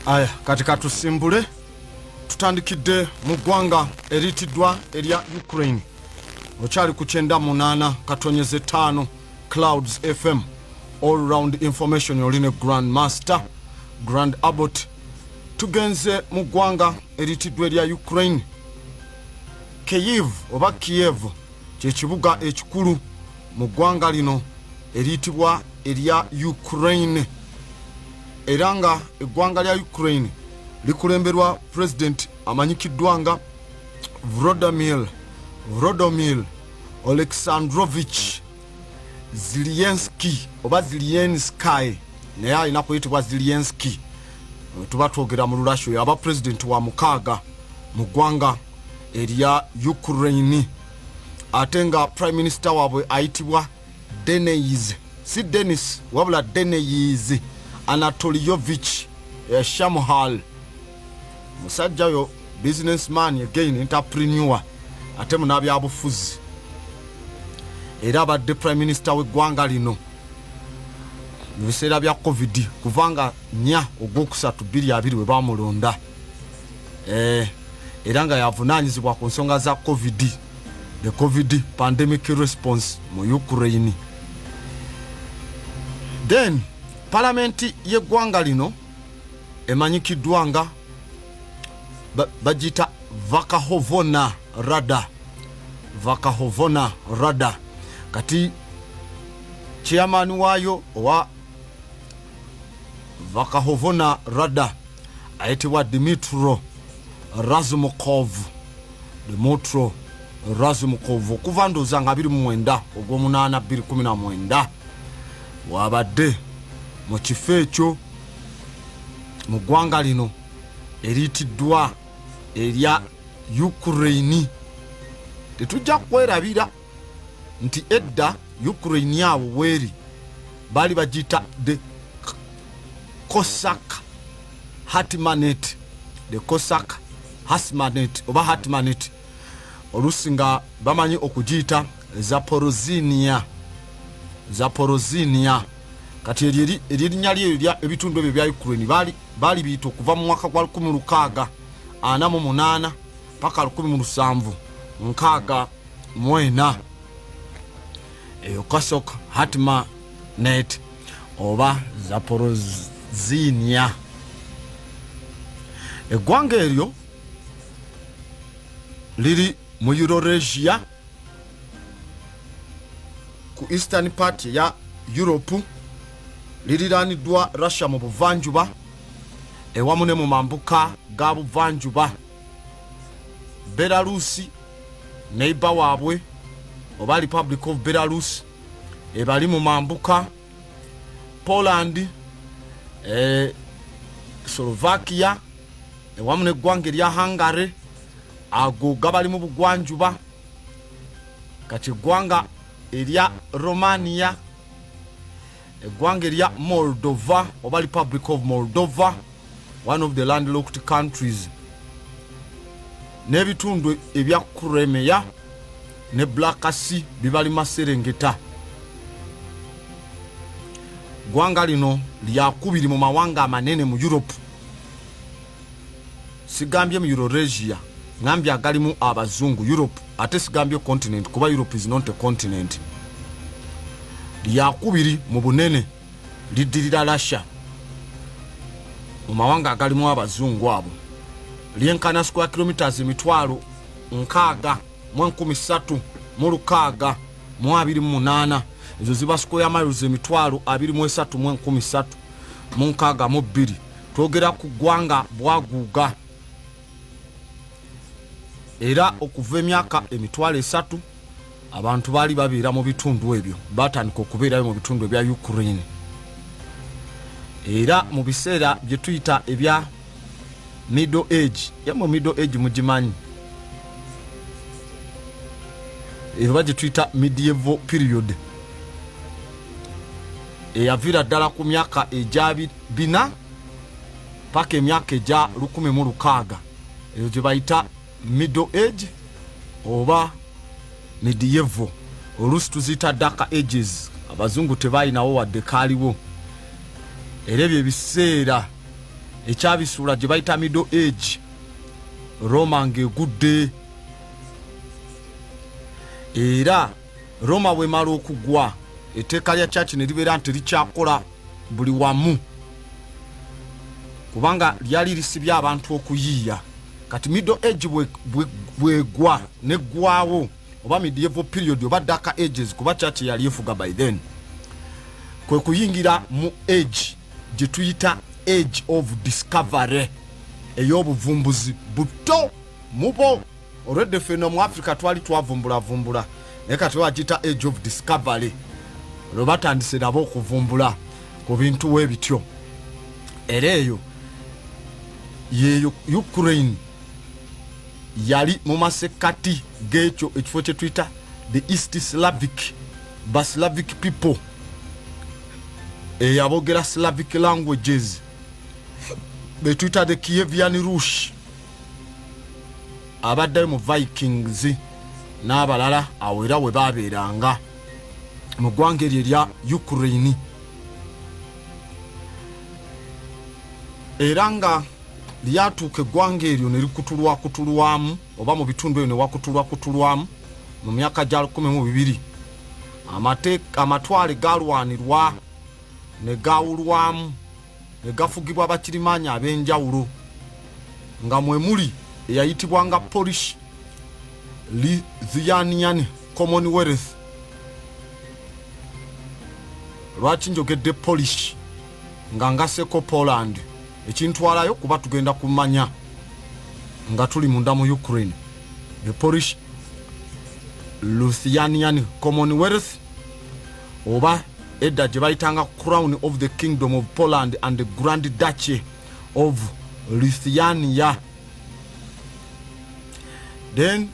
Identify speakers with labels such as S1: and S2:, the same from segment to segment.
S1: Aya katika tusimbule tutandikidde mu ggwanga eritiddwa erya Ukraine okyali ku 98 katonyeze 5 Clouds FM all round information yoline Grand Master Grand Abbot tugenze mu ggwanga eritiddwa erya Ukraine Kyiv oba Kiev kye kibuga ekikulu mu ggwanga lino eritibwa erya Ukraine eranga eggwanga lya Ukraine likulemberwa President amanyikiddwanga Volodymyr Oleksandrovich Zelensky oba Zelensky naye alina kuyitibwa Zelensky tuba twogera mu lulasho yaba president wa mukaaga mu ggwanga erya Ukraine atenga prime minister wabwe ayitibwa Denis si Denis wabula Denis Anatolyovich Shamhal musajja yo businessman again entrepreneur ate munabya bufuzi era abadde prime minister w'eggwanga lino mu biseera bya covid kuvanga nya ogwokusatu 2020 we bamulonda era nga yavunaanyizibwa ku nsonga za covid the covid pandemic response mu Ukraine. Then parliament y'eggwanga lino emanyikiddwanga bajita Verkhovna Rada kati chairman wayo wa Verkhovna Rada ayitibwa Dmytro Razumkov okuva ndoza nga 29 ogw'omunaana 2019 wabadde mu kifo ekyo mu ggwanga lino eritiddwa erya Ukraine. Tetujja kwerabira nti edda Ukraine abo weri bali bagita the Cossack Hatmanet oba Hatmanet olusinga bamanyi okugiyita Zaporozhia kati erinnya lye ebitundu ebyo bya Ukraine bali biyita okuva mu mwaka gwa 1948 paka 1964 eyo Cossack Hatmanet oba Zaporozhia. Eggwanga eryo liri mu Eurasia ku eastern part ya Europe liriranidwa Russia mu buvanjuba ewamu ne mu mambuka ga buvanjuba Belarus neighbor waabwe oba Republic of Belarus ebali mu mambuka Poland Slovakia ewamu n'eggwanga erya Hungary ago gabali mu bugwanjuba kati eggwanga erya Romania eggwanga erya Moldova oba Republic of Moldova one of the landlocked countries n'ebitundu ebya Crimea ne Black Sea bibali Maserengeta. Ggwanga lino lyakubiri mu mawanga amanene mu Europe sigambye mu Eurasia ngambye agalimu abazungu Europe ate sigambye continent kuba Europe is not a continent. Lyakubiri mu bunene liddirira Russia mu mawanga agalimu abazungu abo lyenkana square kilometers emitwalo 613,628 ezo ziba square miles emitwalo 23,162 twogera ku ggwanga bwaguuga era okuva emyaka emitwalo 3 abantu bali babeera mu bitundu ebyo batandika okubeerayo mu bitundu ebya Ukraine era mu biseera bye tuyita ebya middle age mu middle age mugimanyi eba gye tuyita medieval period eyavira ddala ku myaka egya 4 paka emyaka egya 1600 eyo gye bayita middle age oba medieval olusi tuzita dark ages abazungu tebalinawo wadde kaaliwo era ebyo ebiseera ekyabisuula gye bayita middle age Roma ng'egudde era Roma bw'emala okugwa etteeka lya church ne libeera nti likyakola buli wamu kubanga lyali lisibye abantu okuyiiya kati middle age bwegwa neggwawo oba medieval period oba dark ages kuba church yali efuga by then kwe kuyingira mu age gye tuyita age of discovery ey'obuvumbuzi buto mubo already feno mu Africa twali twavumbula naye kati bagiyita age of discovery lwe batandise nabo okuvumbula ku bintu weebityo era eyo yeyo Ukraine yali mu masekati g'ekyo ekifo kye tuyita the East Slavic Slavic people eyabogera Slavic languages betuyita the Kievian Rush abaddayo mu Vikings n'abalala awera we babeeranga mu ggwanga eryo erya Ukraine era nga lyatuuka eggwanga eryo ne likutulwamu oba mu bitundu ebyo ne wakutulwamu mu myaka gya 1200 amatwale galwanirwa ne gawulwamu ne gafugibwa abakirimaanyi ab'enjawulo nga mwe muli eyayitibwanga Polish Lithuanian Commonwealth. Lwaki njogedde Polish nga ngaseko Poland ekintwalayo kuba tugenda kumanya nga tuli munda mu Ukraine. The Polish Lithuanian Commonwealth oba edda gye bayitanga Crown of the Kingdom of Poland and the Grand Duchy of Lithuania. Then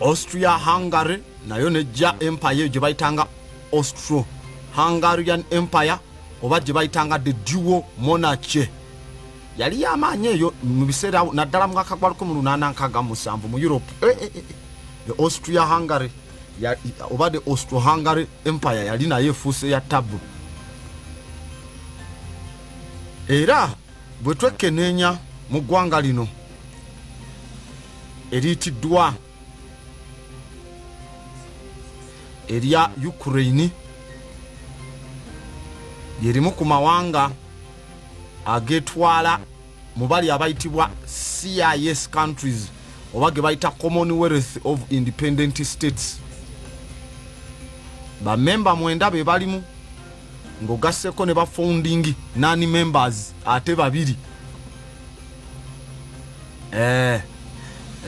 S1: Austria-Hungary nayo nejja empire gye bayitanga Austro-Hungarian Empire oba gye bayitanga the dual monarchy. Yali yamaanyi eyo mu biseera naddala mu mwaka gwa 1867 mu Europe. The Austria-Hungary oba the Austro-Hungary Empire yali nayo efuuse ya tabu. Era bwe twekenneenya mu ggwanga lino eriyitiddwa erya Ukraine yerimu ku mawanga agetwala mu bali abayitibwa CIS countries oba ge bayita Commonwealth of Independent States. Bamemba 9 be balimu ng'ogasseko ne bafounding non-members ate 2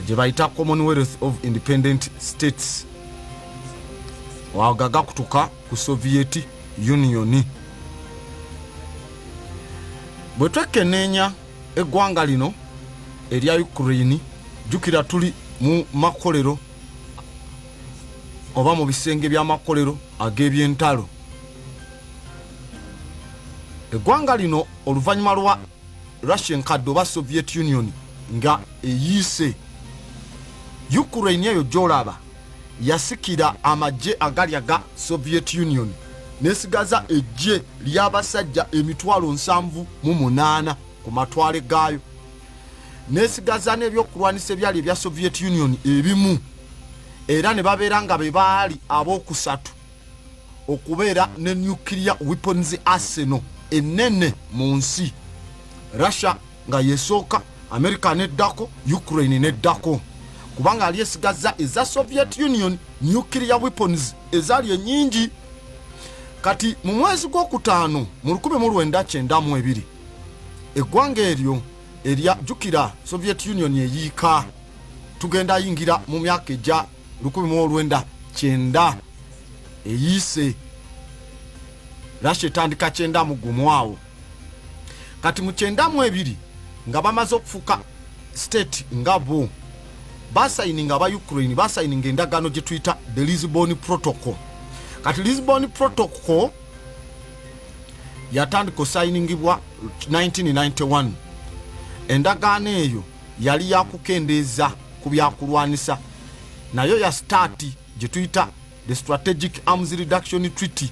S1: gye bayita Commonwealth of Independent States wagaga kutuka ku Soviet Union. Bwe twekenneenya eggwanga lino erya Ukraine jukira tuli mu makolero oba mu bisenge by'amakolero ag'ebyentalo. Eggwanga lino oluvannyuma lwa Russian kadde oba Soviet Union nga eyiise Ukraine eyo gy'olaba yasikira amagye agali aga Soviet Union nesigaza ejje ly'abasajja 78,000 ku matwale gaayo nesigaza n'ebyokulwanisa ebyali ebya Soviet Union ebimu era ne babeera nga be baali ab'okusatu okubeera ne nuclear weapons arsenal ennene mu nsi. Russia nga yesooka, America neddako, Ukraine neddako kubanga ali esigaza eza Soviet Union nuclear weapons ezaali ennyingi. Kati mu mwezi gw'okutaano mu 1992 eggwanga eryo erya jukira Soviet Union eyiika tugenda yingira mu myaka ejja 1990 eyiise Russia etandika 91 awo. Kati mu 92 nga bamaze okufuka state nga bo basayininga aba Ukraine basayininga endagaano gye tuyita the Lisbon Protocol. Kati Lisbon Protocol yatandika osayiningibwa 1991. Endagaano eyo yali yakukendeeza ku byakulwanisa nayo ya start gye tuyita the Strategic Arms Reduction Treaty.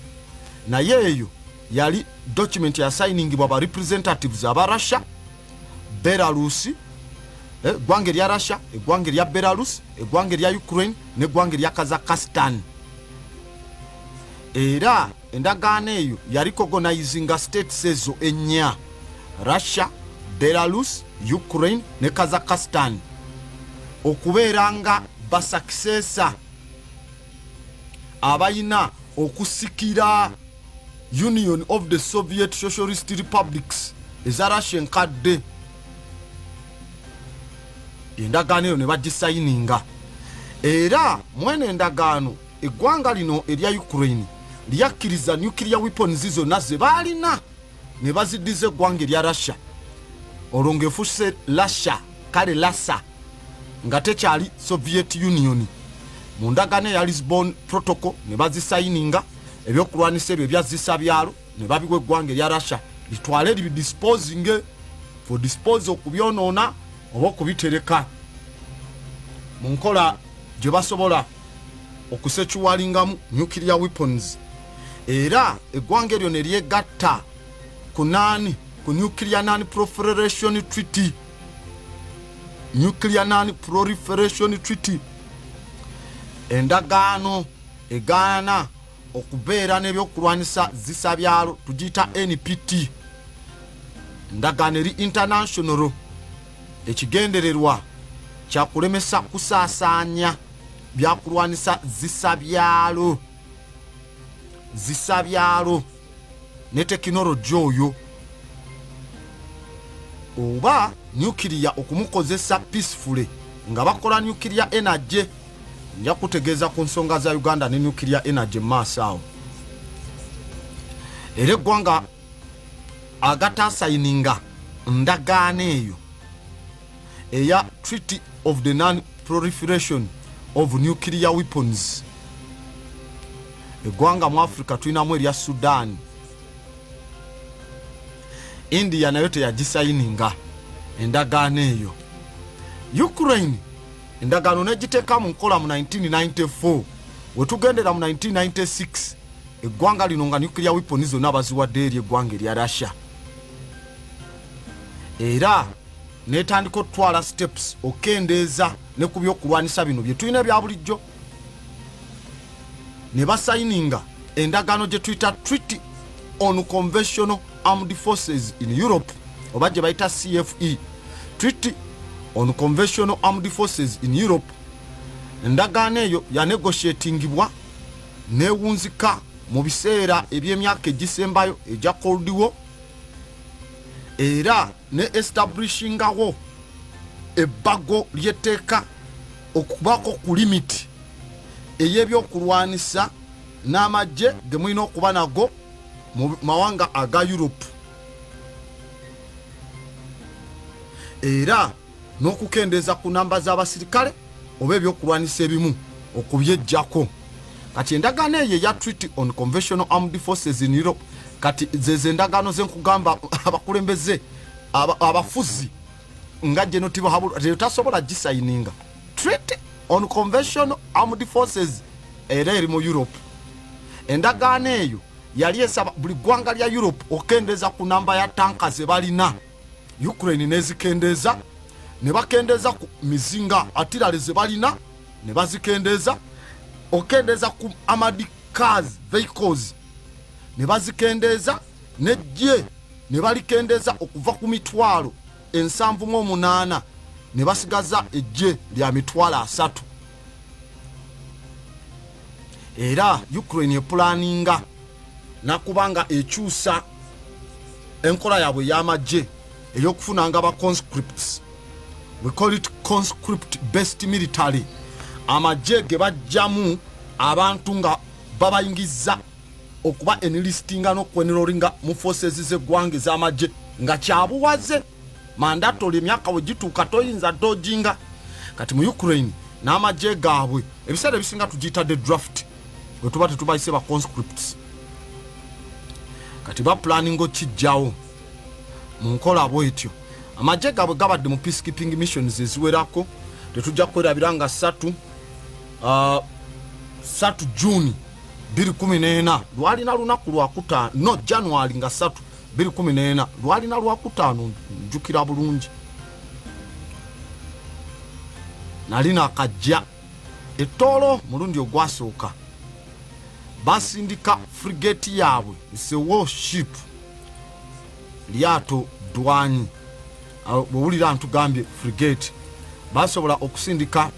S1: Naye eyo yali document ya sayiningibwa ba representatives aba Russia, Belarus, eggwanga lya Russia, eggwanga lya Belarus, eggwanga lya Ukraine n'eggwanga lya Kazakhstan. Era endagaano eyo ya recognizinga states ezo ennya: Russia, Belarus, Ukraine ne Kazakhstan, okubeera nga basakisesa abayina okusikira Union of the Soviet Socialist Republics eza Russia enkadde. Endagaano eyo ne bagisayininga. Era mwene endagaano eggwanga lino erya Ukraine lyakkiriza nuclear weapons zonna ze baalina ne baziddiza eggwanga erya Russia. Olwo ng'efuuse Russia, kale Lassa nga tekyali Soviet Union. Mu ndagaano eya Lisbon Protocol ne bazisayininga, ebyokulwanisa ebyo ebyazisa byalo ne babiwa eggwanga erya Russia litwale libidisposing for disposal, okubyonoona oba okubitereka mu nkola gye basobola okusekiwalingamu nuclear weapons. Era eggwanga eryo ne lyegatta ku Nuclear Non-Proliferation Treaty. Nuclear Non-Proliferation Treaty, endagaano egaana okubeera n'ebyokulwanisa zisa byalo, tugiyita NPT. Endagaano eri international, ekigendererwa kyakulemesa kusaasaanya byakulwanisa zisa byalo ne tekinologi oyo, oba nuclear okumukozesa peacefully nga bakola nuclear energy. Nja kutegeeza ku nsonga za Uganda ne nuclear energy maaso awo. Era eggwanga agatasayininga ndagaano eyo eya Treaty of the Non-Proliferation of Nuclear Weapons, eggwanga mu Africa tulinamu erya Sudan. India nayo teyagisayininga endagaano eyo. Ukraine endagaano negiteeka mu nkola mu 1994. Wetugendera mu 1996 eggwanga lino nga nuclear weapons zonna baziwadde eri eggwanga erya Russia. Era netandika okutwala steps okendeeza ne ku byokulwanisa bino bye tulina bya bulijjo. Ne basayininga endagaano gye tuyita Treaty on Conventional Armed Forces in Europe, oba gye bayita CFE, Treaty on Conventional Armed Forces in Europe. Endagaano eyo ya negotiatingibwa newunzika mu biseera eby'emyaka egisembayo egya Cold War, era ne establishingawo ebbago lyetteeka okubako ku limit ey'ebyokulwanisa n'amagye ge mulina okuba nago mu mawanga aga Europe, era n'okukendeeza ku namba z'abasirikale oba ebyokulwanisa ebimu okubyejjako. Kati endagaano eyo ya Treaty on Conventional Armed Forces in Europe, kati zeze endagaano zenkugamba abakulembeze abafuzi nga General Tibahabula tasobola gisayininga. Treaty on Conventional Armed Forces era eri mu Europe. Endagaano eyo yali esaba buli ggwanga lya Europe okendeeza ku namba ya tanka ze balina. Ukraine nezikendeeza, ne bakendeeza ku mizinga atirale ze balina, ne bazikendeeza, okendeeza ku armored cars vehicles, ne bazikendeeza, n'eggye ne balikendeeza okuva ku mitwalo 78 ne basigaza eggye lya mitwalo 3. Era Ukraine epulaninga nakubanga ekyusa enkola yaabwe y'amagye ey'okufunanga aba conscripts. We call it conscript based military. Amagye ge bajjamu abantu nga babayingiza okuba enlistinga n'okwenrolinga mu forces z'eggwanga ez'amagye nga kyabuwaze mandatory emyaka we gituuka toyinza dojinga. Kati mu Ukraine n'amagye gaabwe ebiseera ebisinga tugiyita the draft, we tuba tetubayise ba conscripts. Kati ba planning okijjawo mu nkola bwetyo. Amagye gaabwe gabadde mu peacekeeping missions eziwerako, tetujja kwerabira nga 3 June 2014 lwalina lunaku lwakutaano, no January nga 3 2014 lwalina lwakutaano njukira bulungi. nalina akajja etolo mulundi ogwasooka basindika frigate yaabwe is a warship lyato dwanyi bwowulira ntugambye frigate basobola okusindika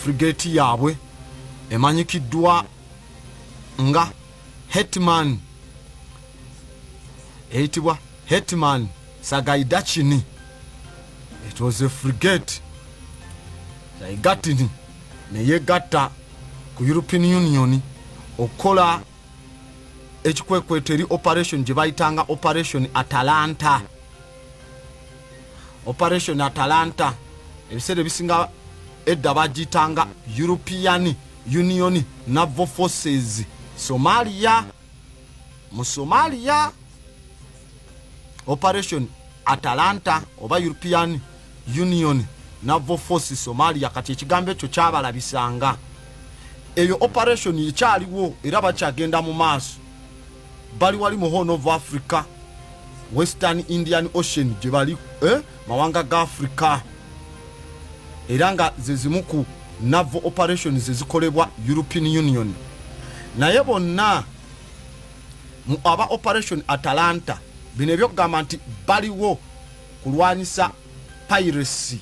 S1: frigate yaabwe emanyikiddwa nga Hetman eyitibwa Hetman Sagaidachini. It was a frigate Saigatini neyegatta ku European Union okola ekikwekweteri operation gye bayitanga Operation Atalanta. Operation Atalanta ebiseera ebisinga edda bagitanga European Union Naval Forces Somalia. Mu Somalia Operation Atalanta oba European Union Naval Forces Somalia kati ekigambo ekyo kyabalabisanga. Eyo operation yekyaliwo era bakyagenda mu maaso. Bali wali mu Horn of Africa, Western Indian Ocean gye bali mawanga ga Africa. Era nga zezimu ku naval operations ezikolebwa European Union. Naye bonna mu aba Operation Atalanta bino ebyokugamba nti baliwo kulwanyisa piracy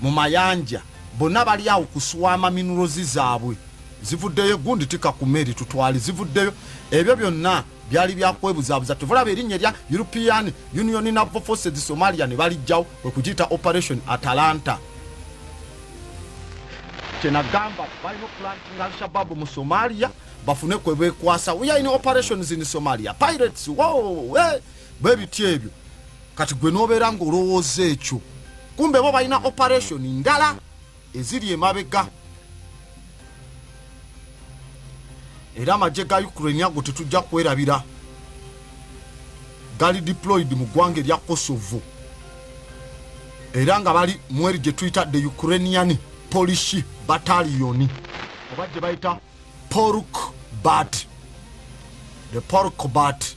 S1: mu mayanja, bonna bali awo kuswama minerals zaabwe. Zivuddeyo gundi tika ku meri tutwali zivuddeyo. Ebyo byonna byali byakwebuzabuza. Tuvulaba erinnya lya European Union Naval Forces Somalia ne balijjawo okugiyita Operation Atalanta. Kenagamba balina planting Al-Shabaab mu Somalia bafune kwe bekwasa. We are in operations in Somalia. Pirates, whoa, bebitye ebyo. Kati gwe nobeera ng'olowooza ekyo. Kumbe bo balina operation ndala eziri emabega. Era amagye ga Ukraine ago tetujja kwerabira. Gali deployed mu ggwanga erya Kosovo. Era nga bali mweri gye tuyita the Ukrainian Polish Battalion. Oba gye bayita Poruk-Bat. The Poruk-Bat.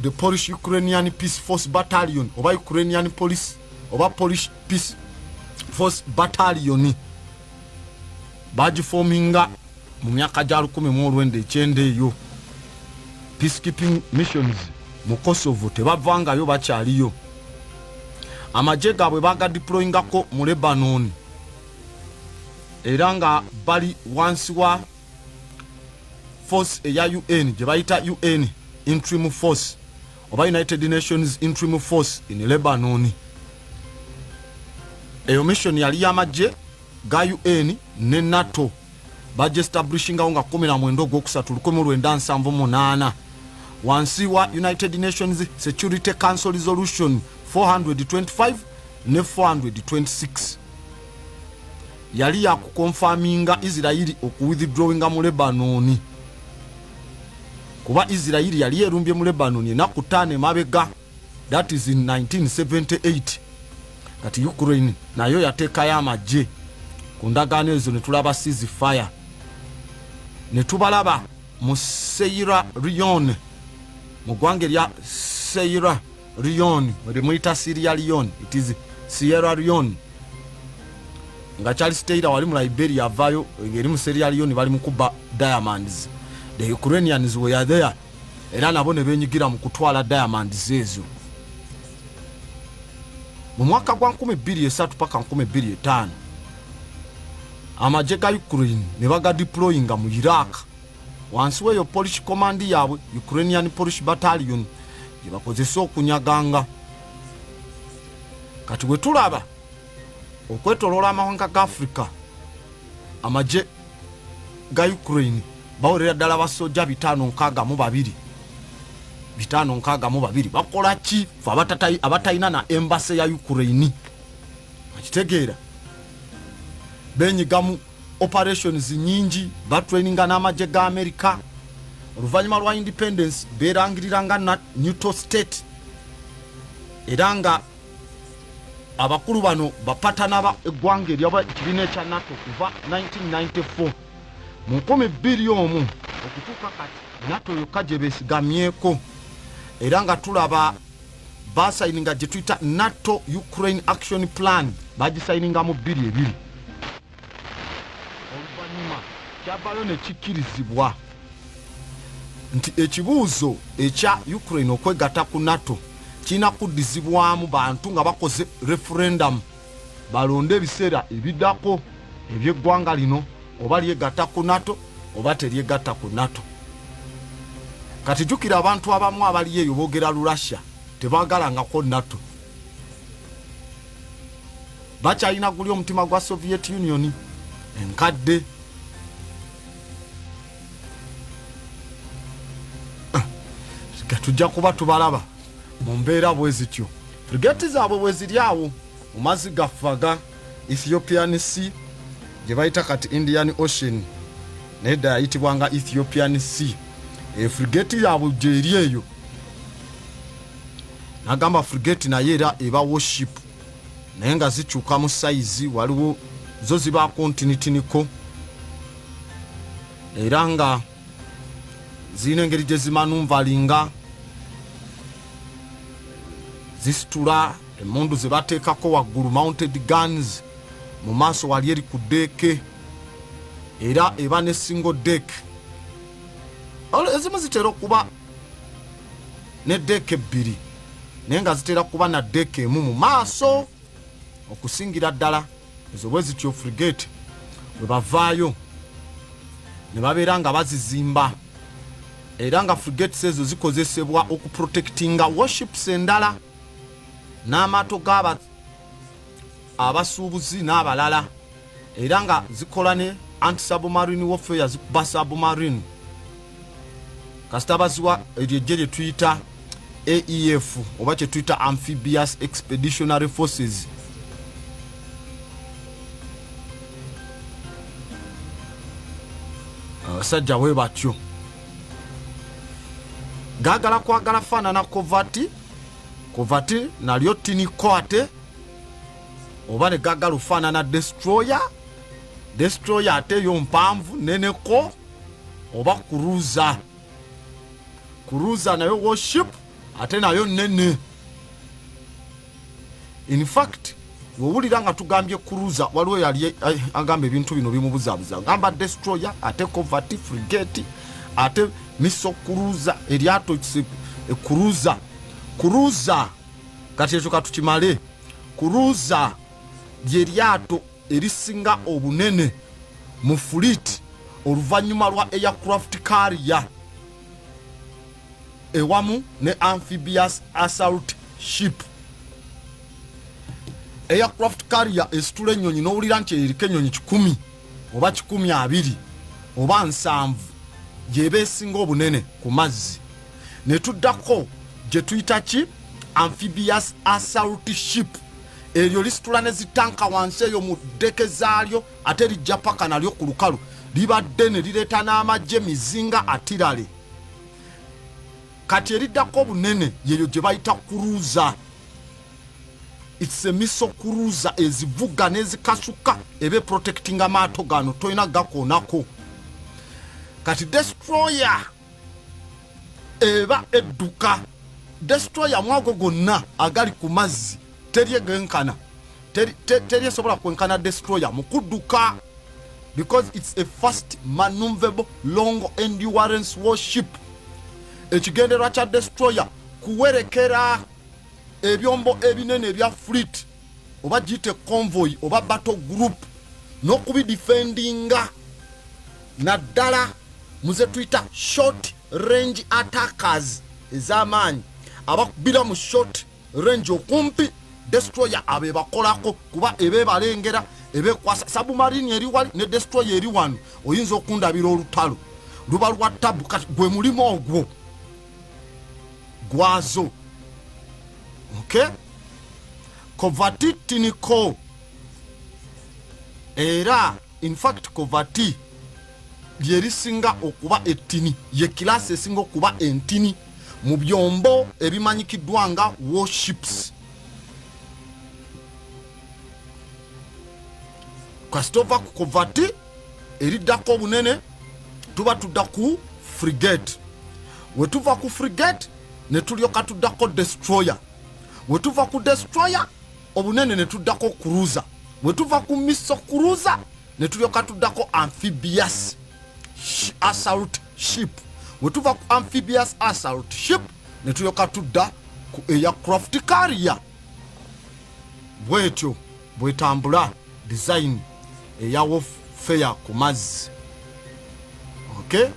S1: The Polish Ukrainian Peace Force Battalion. Oba Ukrainian Police. Oba Polish Peace Force Battalion. Bagiforminga mu myaka gya 1990 eyo. Peacekeeping missions mu Kosovo tebavangayo bakyaliyo. Amagye gaabwe baga deployingako mu Lebanon. Era nga bali wansi wa force eya UN gye bayita UN Interim Force oba United Nations Interim Force in Lebanon. Eyo mission yali y'amagye ga UN ne NATO baje establishingawo nga 19 Ogwokusatu 1978 wansi wa United Nations Security Council Resolution 425 ne 426. Yali yakukonfaminga Israeli okuwithdrawinga mu Lebanon. Kuba Israeli yali erumbye mu Lebanon enaku 5 mabega, that is in 1978. Kati Ukraine nayo yateekayo amagye ku ndagaano ezo ne tulaba ceasefire. Ne tubalaba mu Sierra Leone, mu ggwanga erya Sierra Leone, wede muyita Sierra Leone, it is Sierra Leone. Nga Charles Taylor wali mu Liberia avayo ngeri mu Sierra Leone bali mu kuba diamonds. The Ukrainians were there. Era nabo ne benyigira mu kutwala diamonds ezo. Mu mwaka gwa 2003 paka 2005 amagye ga Ukraine ne baga deployinga mu Iraq wansi w'eyo Polish command yaabwe Ukrainian Polish Battalion gye bakozesa okunyaganga. Kati bwe tulaba okwetoloola amawanga ga Africa amagye ga Ukraine bawolera ddala abasojja 562 bakola ki fe abatalina na embassy ya Ukraine. Akitegeera benyigamu operations nyingi batraininga n'amagye ga America. Oluvannyuma lwa independence berangiriranga na neutral state. Era nga abakulu bano bapatana ba eggwanga eryaba ekibiina ekya NATO kuva 1994 mu 2001 okutuuka kati NATO yokka gye beesigamyeko. Era nga tulaba basayininga gye tuyita NATO Ukraine Action Plan bagisayininga mu 2 oluvannyuma kyavayo ne kikkirizibwa nti ekibuuzo ekya Ukraine okwegatta ku NATO kirina kuddizibwamu bantu nga bakoze referendum balonde ebiseera ebiddako eby'eggwanga lino oba lyegatta ku NATO oba teryegatta ku NATO. Kati jukira abantu abamu abali eyo boogera Russia tebaagalangako NATO, bakyalina guli omutima gwa Soviet Union enkadde. Tujja kuba tubalaba mu mbeera bwe zityo. Frigate zaabwe bwe ziri awo mu mazzi gaffaga Ethiopian Sea gye bayita kati Indian Ocean nedda yayitibwanga Ethiopian Sea. Frigate yaabwe gye eri eyo nagamba frigate naye era eba warship naye nga zikyuka mu size, waliwo zo ziba kontinutiniko era nga zirina engeri gye zimanumvalinga, zisitula emundu ze bateekako waggulu mounted guns, mu maaso wali eri ku deeke era eba ne single deck. Ezimu zitera okuba ne deeke ebbiri naye nga zitera kuba na deeke emu mu maaso okusingira ddala. Ezo bwe zityo frigate bwe bavaayo ne babeera nga bazizimba era nga frigates ezo zikozesebwa okuprotectinga warships endala n'amaato abasuubuzi n'abalala, era nga zikola ne anti-submarine warfare, zikuba submarine. Kasita baziwa eryejje lye tuyita AEF oba kye tuyita Amphibious Expeditionary Forces. Abasajja bwe batyo gagala kwagala faanana kovati nalyo tiniko ate, oba ne gagala ofaanana destroyer ate yo mpanvu neneko, oba cruiser nayo warship ate nayo nene. In fact wowulira nga tugambye cruiser waliwo yali agamba ebintu bino bimubuzaabuza, gamba destroyer ate covert frigate ate miso cruiser eryato cruiser kati ekyo katukimale. Cruiser lyeryato erisinga obunene mu fleet oluvannyuma lwa aircraft carrier ewamu ne amphibious assault ship. Aircraft carrier esitula ennyonyi n'owulira nti eriko ennyonyi 100 oba 120 oba 7 gyeba esinga obunene ku mazzi. Ne tuddako gye tuyita ki amphibious assault ship, eryo lisitula ne zitanka wansi eyo mu ddeke zaalyo ate lijja paka nalyo ku lukalu libadde ne lireeta n'amagye mizinga atirale. Kati eriddako obunene yeyo gye bayita cruiser. It's a missile cruiser ezivuga nezikasuka ebe protecting amaato gano toyina gakoonako. Kati destroyer eba edduka. Destroyer mwago gonna agali ku mazzi teryegenkana teryesobola kwenkana destroyer mu kudduka, because it's a fast maneuverable long endurance warship. Ekigendererwa kya destroyer kuwerekera ebyombo ebinene ebya fleet oba giyite convoy oba battle group n'okubidefendinga naddala muze tuyita short range attackers ez'amaanyi abakubira mu short range okumpi destroyer abe bakolako kuba ebe balengera ebe kwasa submarine eri wali ne destroyer eri wano oyinza okundabira olutalo luba lwa tabu gwe mulimo ogwo gwazo. Okay? Kovati tiniko era in fact kovati lyerisinga okuba ettini ye kilasi esinga okuba entini mu byombo ebimanyikiddwa nga warships. Kasitova ku kovati eriddako obunene tuba tudda ku frigate. We tuva ku frigate ne tulyoka tuddako destroyer. wetuva ku destroyer obunene ne tuddako cruiser, wetuva ku missile cruiser ne tulyoka tuddako amphibious assault ship, wetuva ku amphibious assault ship ne tulyoka tudda ku aircraft carrier. Bwetyo bwetambula design eya warfare ku mazzi. Okay,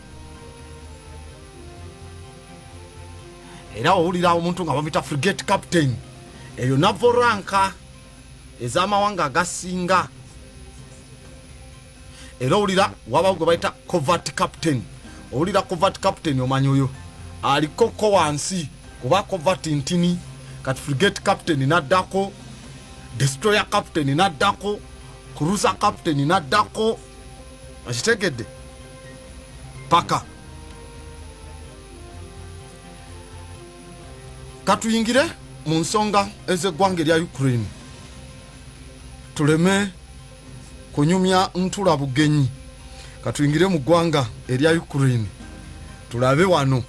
S1: era owulira omuntu nga bamuyita frigate captain, eyo naval ranka ez'amawanga agasinga. Era owulira wabawo gwe bayita covert captain. Owulira covert captain omanyi oyo alikoko wansi kuba covert ntini, kati frigate captain naddako, destroyer captain naddako, cruiser captain naddako. Akitegedde paka. Katuyingire mu nsonga ez'eggwanga erya Ukraine, tuleme kunyumya ntula bugenyi. Katuyingire mu ggwanga erya Ukraine tulabe wano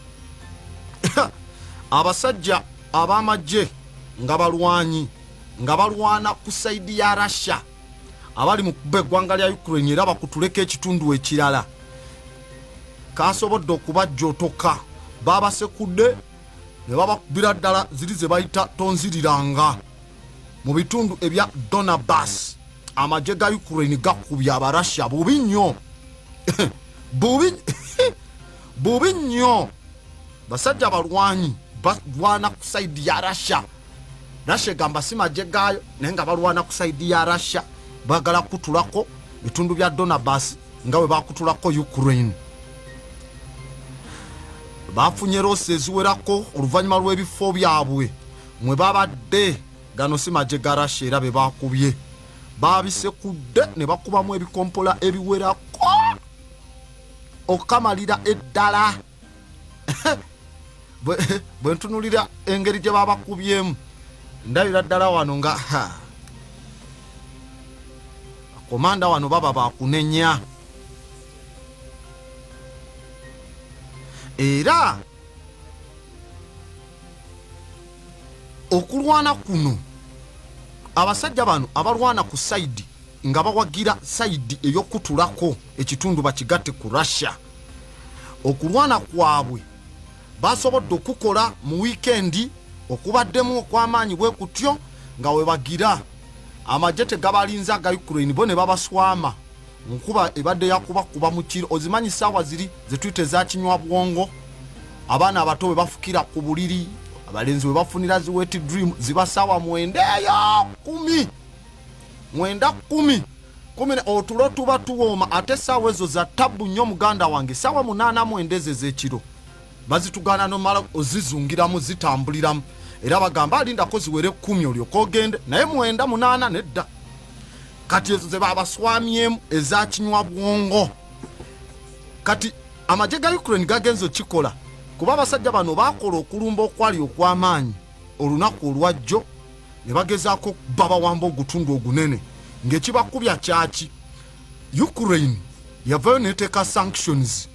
S1: abasajja ab'amagye nga balwanyi nga balwana ku saidi ya Russia abali mu kuba eggwanga lya Ukraine era bakutuleka ekitundu ekirala. Kasobodde okubajjotoka, babasekudde ne babakubira ddala ziri ze bayita tonziriranga mu bitundu ebya Donbass. Amagye ga Ukraine gakubya abarasha bubi nnyo bubi nnyo. Basajja balwanyi balwana ku saidi ya Russia. Russia gamba si magye gayo naye nga balwana ku saidi ya Russia, bagala kutulako bitundu bya Donbass nga bwe bakutulako Ukraine. Bafunye rose eziwerako oluvannyuma lw'ebifo byabwe mwe babadde. Gano si magye ga Russia era be bakubye, babisekudde ne bakubamu ebikompola ebiwerako okamalira eddala. Bwe ntunulira engeri gye babakubyemu ndabira ddala wano nga komanda wano baba bakunenya. Era okulwana kuno abasajja bano abalwana ku saidi nga bawagira saidi ey'okutulako ekitundu bakigatte ku Russia, okulwana kwabwe basobodde okukola mu weekendi okubaddemu okw'amaanyi bwe kutyo nga webagira amagye tegabalinza aga Ukraine bo ne babaswama. Nkuba ebadde yakubakuba mu kiro, ozimanyi saawa ziri zetuyite za kinywa bwongo. Abaana abato bwe bafukira ku buliri, abalenzi bwe bafunira zi wet dream ziba saawa 9 10 otulo tuba tuwooma. Ate saawa ezo za tabu nnyo muganda wange, saawa 8 ez'ekiro bazitugana nomala ozizungiramu zitambuliramu, era bagamba alindako ziwere 10 olyoka ogende, naye 9 8 nedda. Kati ezo ze babaswamyemu eza kinywa bwongo. Kati amagye ga Ukraine gagenzo kikola kuba abasajja bano bakola okulumba okwali okw'amaanyi olunaku olwajjo ne bagezaako baba wamba ogutundu ogunene ng'ekibakubya kyaki. Ukraine yavayo neteeka sanctions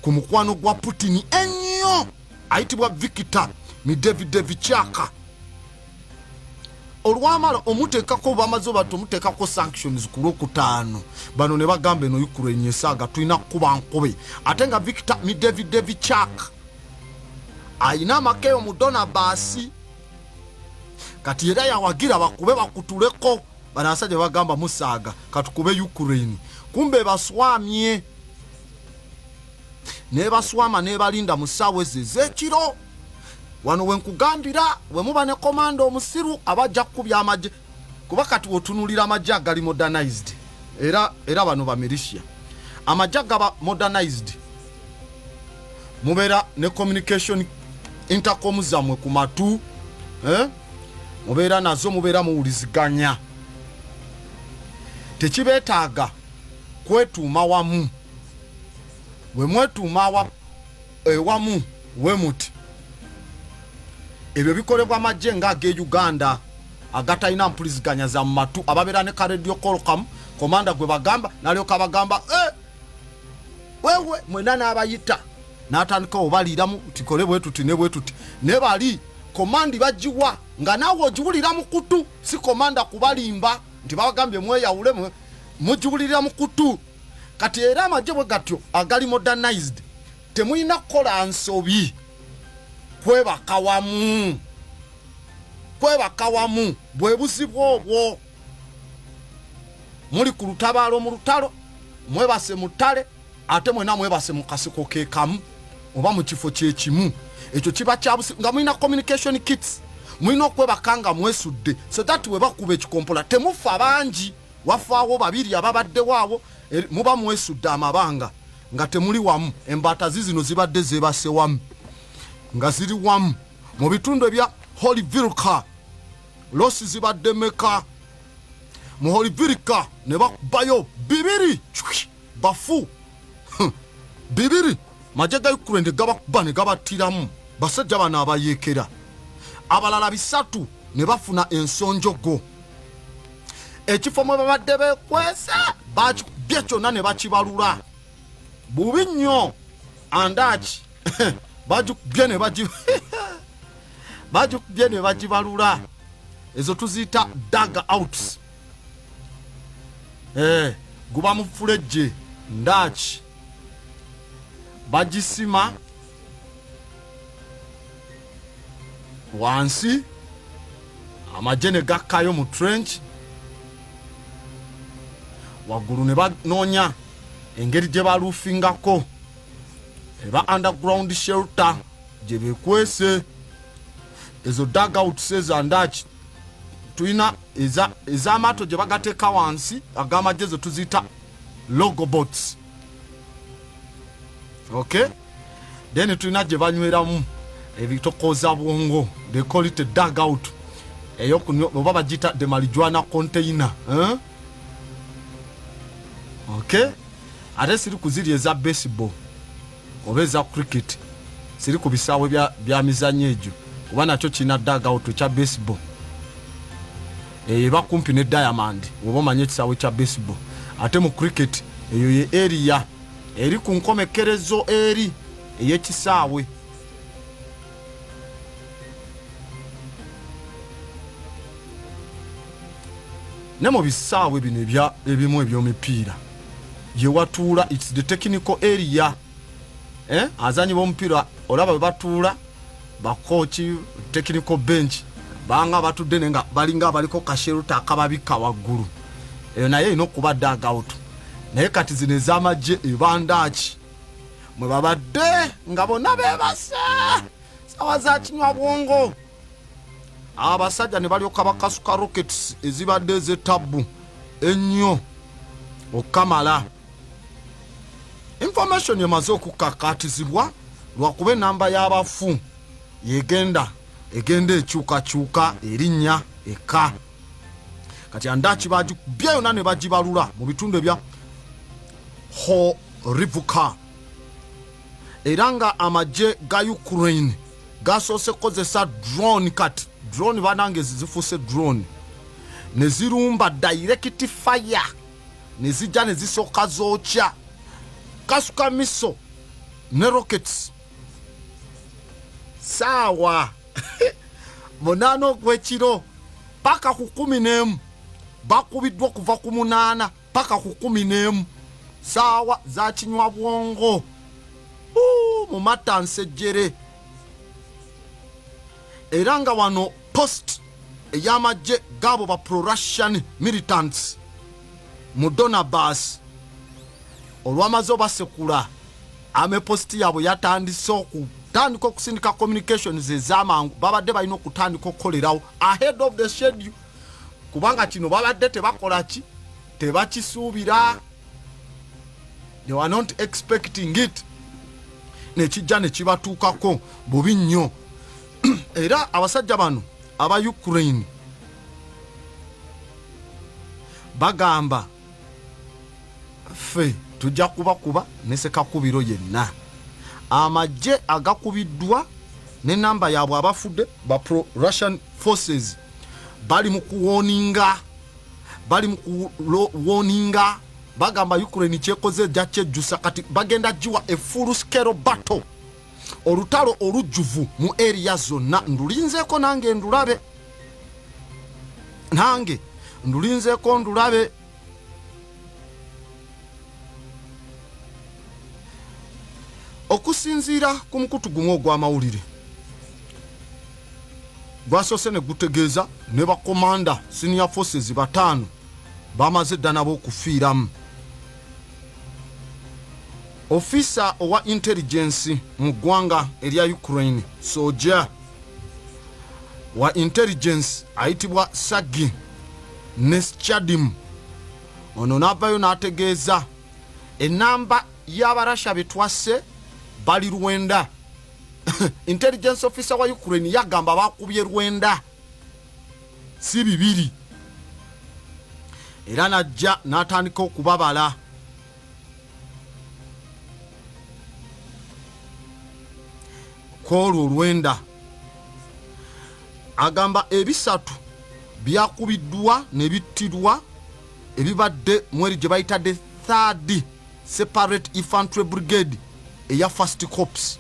S1: ku mukwano gwa Putin ennyo ayitibwa Viktor Medvedchuk. Olwamala omuteekako bamaze bato omuteekako sanctions ku Lwokutaano, bano ne bagamba eno Ukraine esaaga tulina kuba nkobe. Ate nga Viktor Medvedchuk ayina amakeyo mu Donbass, kati era yawagira bakube bakutuleko. Bano abasajja bagamba musaaga katukube Ukraine, kumbe baswamye ne baswama ne balinda mu ssaawa ezo ez'ekiro. Wano wenkugambira we muba ne komando omusiru abajja kukubya amagye, kuba kati wotunulira amagye agali modernized era bano ba militia amagye gaba modernized, mubeera ne communication intercom zamwe ku matu, mubeera nazo, mubeera muwuliziganya, tekibeetaaga kwetuuma wamu. We mwetuuma wamu we muti ebyo bikolebwa amagye nga ag'e Uganda agatalina mpuliziganya za mu matu, ababeera ne karadio kolkamu komanda gwe bagamba nalyoka bagamba wewe mwena n'abayita n'atandika obaliramu tikole bwe tuti ne bwe tuti ne bali komandi bajiwa nga nawo ojiwulira mu kutu si komanda kubalimba nti bagambye mweyawule mujiwulira mu kutu kati era amagye bwe gatyo agali modernized temulina kukola nsobi kwebaka wamu bwe buzibu obwo muli ku lutabaalo mu lutalo mwebase mu ttale ate mwena mwebase mu kasiko keekamu oba mu kifo kyekimu ekyo kiba kyabusi nga mulina communication kits mulina okwebaka nga mwesudde so that we bakuba ekikompola temufa bangi wafaawo babiri ababaddewo abo muba mwesudde amabanga nga temuli wamu embaata zizino zibadde zebase wamu nga ziri wamu mu bitundu ebya Holyvilka losi zibadde meka mu Holyvilka ne bakubayo bibiri bafu bibiri majje ga Ukraine gabakuba ne gabatiramu basajja bano abayekera abalala bisatu ne bafuna ensonjogo ekifo mwe babadde bekwese bakibye kyonna ne bakibalula bubi nnyo andaki bajukubye ne bagibalula ezo tuziyita dug outs guba mu fulejje ndaki bagisima wansi amagye ne gakkayo mu trench waggulu ne banoonya engeri gye baluufingako eba underground shelter gye bekwese ezo dugouts ezandaki tulina ez'amaato gye bagateeka wansi ag'amagye zo tuziyita logobots okay then tulina gye banyweramu ebitokoza bwongo they call it a dugout eyo oba bagita the marijuana container okay ate siri kuziri eza baseball oba eza cricket siri ku bisaawe bya mizanyo egyo oba nakyo kirina dugout kya baseball eba kumpi ne Diamond oba omanye ekisaawe kya baseball ate mu cricket eyo ye area eri ku nkomekerezo eri ey'ekisaawe ne mu bisaawe bino ebimu eby'omupiira ye watuula it's the technical area azanyi b'omupiira olaba bwe batuula bakochi technical bench banga batudde nenga balinga baliko kasheruta akababika waggulu eyo naye ino kuba dugout naye kati zino ez'amagye ebandaki mwe babadde nga bonna beebase sawa za kinywa bwongo abasajja ne balyoka bakasuka rockets ezibadde ez'ettabu ennyo okamala information emaze okukakatizibwa lwakuba enamba y'abafu egenda ekyukakyuka erinnya eka kati andaki bagibye yonna ne bagibalula mu bitundu ebya Holyvilka era nga amagye ga Ukraine gasoose kozesa drone kati drone banange zifuuse drone ne zirumba direct fire ne zijja ne zisooka zookya kasuka miso ne rockets sawa munana ogw'ekiro paka ku 11 bakubiddwa kuva ku 8 paka ku 11 sawa za kinywa bwongo mu matansejjere era nga wano post ey'amagye gabo ba pro-Russian militants mu Donbass olw'amaze obasekula ameposti yaabwe yatandise okutandika okusindika communications ez'amangu babadde balina okutandika okukolerawo ahead of the schedule kubanga kino babadde tebakola ki tebakisuubira they were not expecting it nekijja ne kibatuukako bubi nnyo era abasajja bano aba Ukraine bagamba ffe tujja kubakuba nesekakubiro yenna amagye agakubiddwa ne namba yaabwe abafudde ba pro-Russian forces bali mu kuwoninga bagamba Ukraine kyekoze jja kyejjusa kati bagenda jiwa a full scale battle olutalo olujjuvu mu area zonna ndulinzeeko nange ndulabe ndulinzeeko ndulabe. Okusinziira ku mukutu gumu ogw'amawulire gwasoose ne gutegeeza ne bakomanda senior forces 5 bamaze dda nabo okufiiramu. Officer owa intelligence mu ggwanga erya Ukraine, soja wa intelligence ayitibwa Sagi Neschadim, ono n'avaayo n'ategeeza enamba y'abarasha betwasse bali 9. Intelligence officer wa Ukraine yagamba bakubye 9 si 2, era najja n'atandika okubabala. Kolo 9 agamba ebisatu byakubiddwa ne bittirwa ebibadde mweri gye bayita the 3rd separate infantry brigade eya first corps.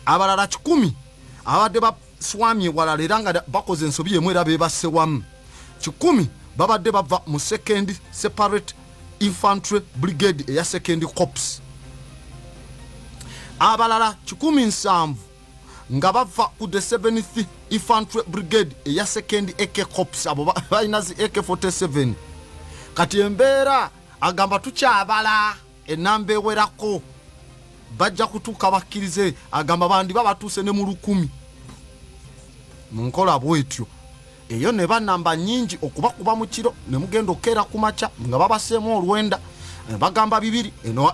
S1: Abalala 10 abadde baswamye walala era nga bakoze ensobi yemu era bebasse wamu. 10 babadde bava mu second separate infantry brigade eya second corps. Abalala 17 nga bava ku the 7th infantry brigade eya second AK corps, abo balina zi AK47. Kati embeera agamba tukyabala enamba ewerako bajja kutuuka bakkirize, agamba bandi babatuuse ne mu 1000 mu nkola bwetyo. Eyo ne banamba nyingi okubakuba mu kiro ne mugenda okkeera ku makya nga babaseemu 9 bagamba 2 eno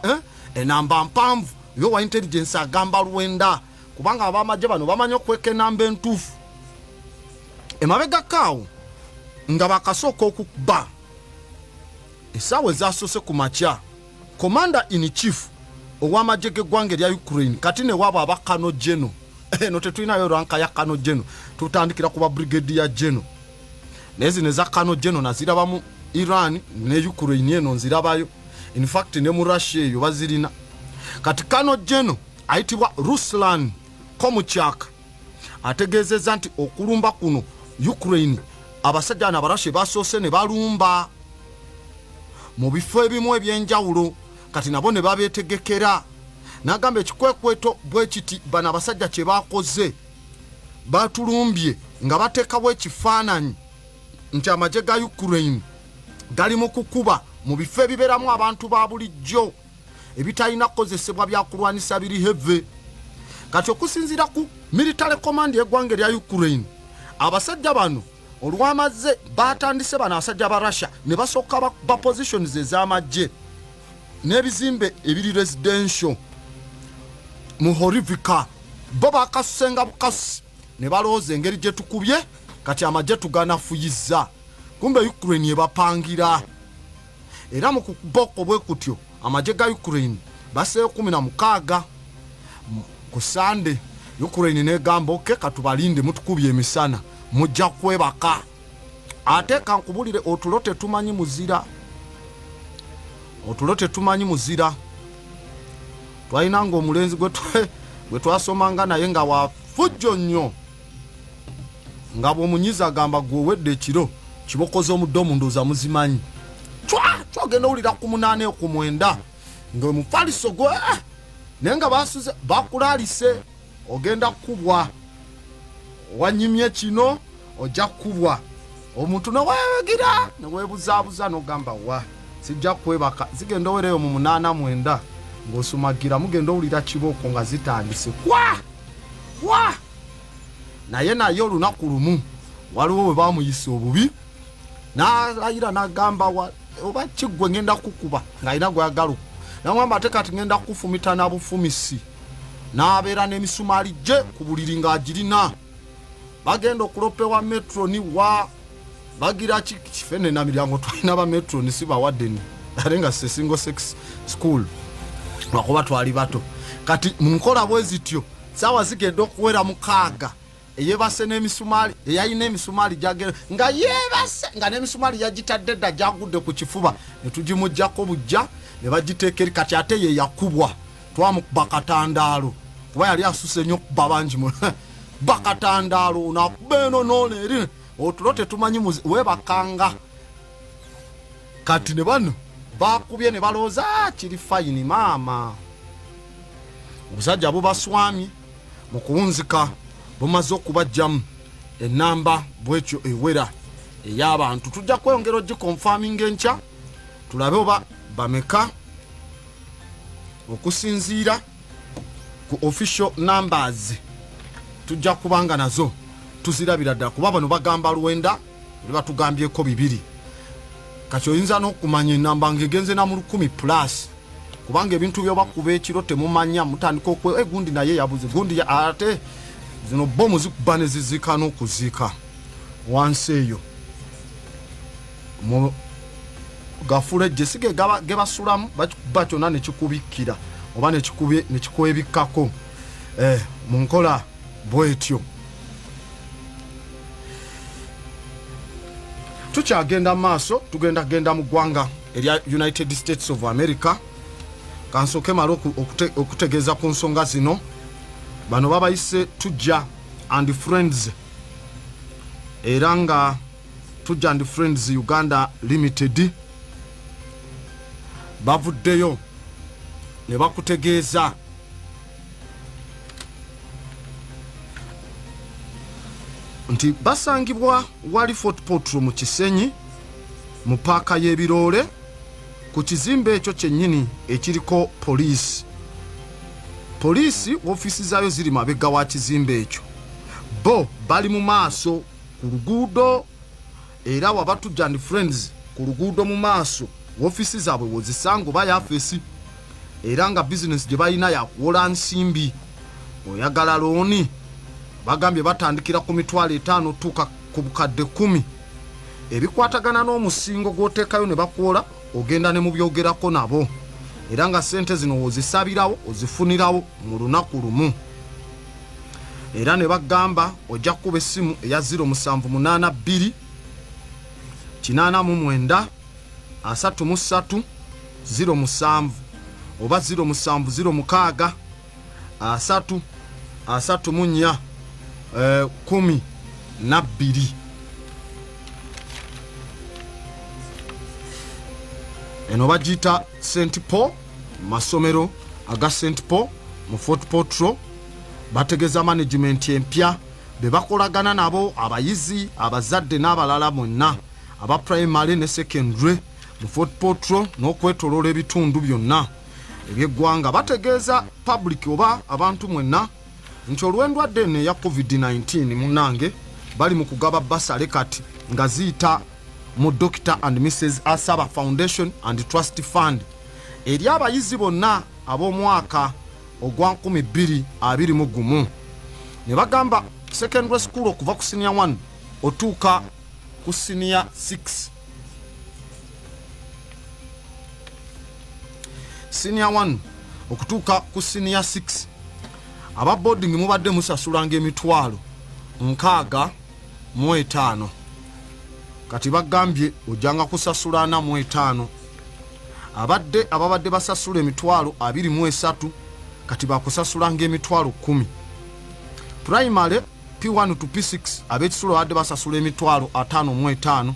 S1: enamba mpanvu yo wa intelligence agamba 9 kubanga abamajje bano bamanyi okweka enamba entuufu. Emabega kaawo nga bakasooka okukuba essaawa ezasoose ku makya, commander in chief ow'amagye g'eggwanga erya Ukraine kati ne wabo abakano geno eno tetulinayo ranka ya kano geno, tutandikira kuba brigadier geno. Nezi ne za kano geno naziraba mu Iran ne Ukraine eno nzirabayo, in fact ne mu Russia eyo bazirina. Kati kano geno ayitibwa Ruslan Komuchak ategeezezza nti okulumba kuno Ukraine abasajja n'abarashe basoose ne balumba mu bifo ebimu ebyenjawulo, kati nabo ne babeetegekera. N'agamba ekikwekweto bwe kiti bano abasajja kye bakoze batulumbye nga bateekawo ekifaananyi nti amagye ga Ukraine gali mu kukuba mu bifo ebibeeramu abantu ba bulijjo ebitalina kukozesebwa byakulwanisa biri heve. Kati okusinziira ku military command y'eggwanga erya Ukraine, abasajja bano olw'amazze batandise bano abasajja ba Russia ne basooka ba positions ez'amagye n'ebizimbe ebiri residential mu Horivika, bo bakasusenga bukasi ne balowooza engeri gye tukubye kati amagye tuganafuyizza. Kumbe Ukraine ebapangira, era mu kuboko bwe kutyo amagye ga Ukraine baseeyo 16 ku Sande. Ukraine negamba oke katubalinde mutukubye emisana mujja kwebaka. Ate kankubulire otulote tumanyi muzira, otulote tumanyi muzira. Twalina nga omulenzi gwe twasomanga naye nga wafujjo nnyo, nga bw'omunyiza agamba gw'owedde ekiro kibokoza omuddo omunduuza muzimanyi. Twagenda owulira ku 8 ku 9 nga omufaliso gwe naye nga basuze bakulaalise ogenda kubwa, wanyimye kino ojja kubwa. Omuntu neweewegira neweebuzaabuza n'ogamba wa sijja kwebaka, zigenda owereyo mu 8 9 ng'osumagira mugenda owulira kibooko nga zitandise kwa naye olunaku lumu waliwo we bamuyisa obubi n'alayira n'agamba oba kiggwe ngenda kukuba ng'alina gweyagala n'agamba ate kati ngenda kufumita na bufumisi, n'abeera n'emisumaali gye ku buliri ng'agirina. Bagenda okulopewa metroni wa bagira kifene na miryango twalina ba metroni si bawaddeni ate nga single sex school lwakuba twali bato. Kati mu nkola bwe zityo saawa zigenda okuwera 6 eyebase n'emisumaali eyayina emisumaali gyagera nga yeebase nga n'emisumaali yagitadde dda gyagudde ku kifuba ne tugimujjako bujja ne bagiteeka eri. Kati ate ye yakubwa twamukuba katandaalo kuba yali asuse nnyo okuba bangi bakatandaalo nakubeno noleri otulo tetumanyi webakanga kati ne bano bakubye ne balooza kiri fayini maama obusajja bubaswamye mu kuwunzika bumaze okubajjamu enamba bwekyo ewera ey'abantu tujja kweyongera ogikonfaminga enkya tulabe oba bameka okusinziira ku official numbers tujja kubanga nazo tuzirabira ddala kuba bano bagamba lwenda ne batugambyeko 2 kati oyinza n'okumanya enamba ng'egenze na mu 10+ kubanga ebintu byobakuba ekiro temumanya mutandika gundi naye yabuze gundi ate zino bomu zikuba ne zizika n'okuziika wansi eyo mu gafula ejjesige gebasulamu bakikuba kyonna nekikubikira oba nekikwebikkako mu nkola bwetyo. Tukyagenda maaso tugenda mu ggwanga erya United States of America. Kansooke mala okutegeeza ku nsonga zino. Bano babayise Tujja and Friends era nga Tujja and Friends Uganda Limited bavuddeyo ne bakutegeeza nti basangibwa wali Fort Portal mu Kisenyi mu paaka y'ebiroole ku kizimbe ekyo kyennyini ekiriko poliisi ofiisi zaayo ziri mabega wa kizimbe ekyo bo bali mu maaso ku luguudo era waba Tujja and Friends ku luguudo mu maaso ofiisi zaabwe wozisanga oba yafeesi era nga bizinesi gye balina yakuwola nsimbi oyagala looni bagambye batandikira ku $5,000 tuuka ku bukadde 10 ebikwatagana n'omusingo gw'oteekayo ne bakuwola ogenda ne mu byogerako nabo era nga sente zino wozisabirawo ozifunirawo mu lunaku lumu era ne bagamba ojja kuba essimu eya 0782 89 33 07 oba 0706 34 12 eno bagiyita St. Paul masomero aga St. Paul mu Fort Portal bategeeza management empya be bakolagana nabo abayizi abazadde n'abalala monna aba primary ne secondary mu Fort Portal n'okwetoloola ebitundu byonna eby'eggwanga bategeeza public oba abantu mwenna nti olw'endwadde eno eya COVID-19 munnange bali mu kugaba basale kati nga ziyita mu Dr. and Mrs. Asaba Foundation and Trust Fund eri abayizi bonna ab'omwaka ogwa 2021 ne bagamba secondary school okuva ku senior 1 otuuka ku senior 6 senior 1 okutuuka ku senior 6 aba boarding mubadde musasulanga emitwalo 65 kati bagambye ojanga kusasula 45 ababadde basasula emitwalo 23 kati bakusasulanga emitwalo 10 primary P1 to P6 abekisulo badde basasula emitwalo 55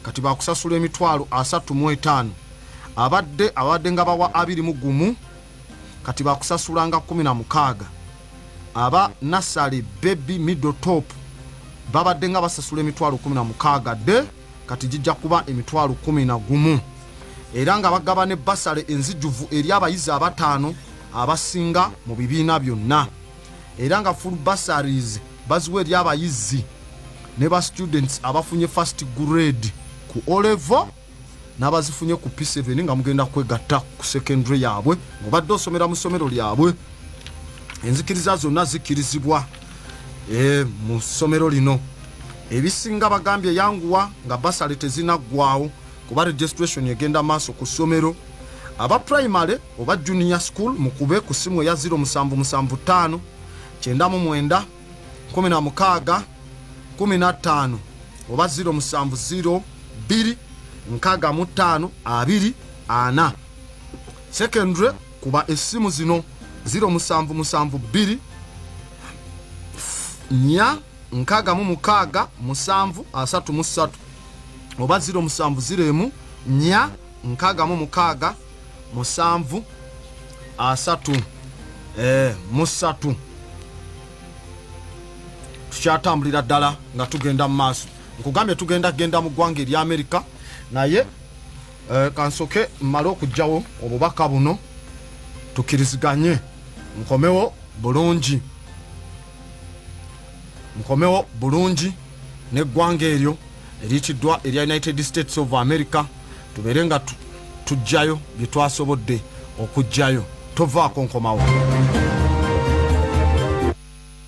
S1: kati bakusasula emitwalo 35 abadde nga bawa 21 kati bakusasulanga 16 aba nasali baby middle top babadde nga basasula emitwalo 16 de kati jijja kuba emitwalo 11 era nga bagaba ne basale enzijuvu eri abayizi abatano abasinga mu bibiina byonna era nga full bursaries baziwe eri abayizi ne ba students abafunye first grade ku O level n'abazifunye ku P7 nga mugenda kwegatta ku secondary yaabwe ngobadde osomera mu ssomero lyabwe enzikiriza zonna zikirizibwa mu ssomero lino ebisinga bagambye yanguwa nga basale tezinaggwawo kuba registration egenda maaso ku ssomero aba primary oba junior school mukube ku simu ya 0775 99 16 15 oba 0702 65 24 secondary kuba essimu zino 0772 nya nkaga mu mukaga musanvu 33 oba 0701 nya nkaga mu mukaga musanvu 3 musatu. Tukyatambulira ddala nga tugenda mu maaso. Nkugambye tugenda mu ggwanga erya Amerika naye kansoke mmale okugjawo obubaka buno tukiriziganye nkomewo bulungi n'eggwanga eryo eriyitiddwa erya United States of America tubeere nga tujjayo bye twasobodde okujjayo tovaako nkomawo.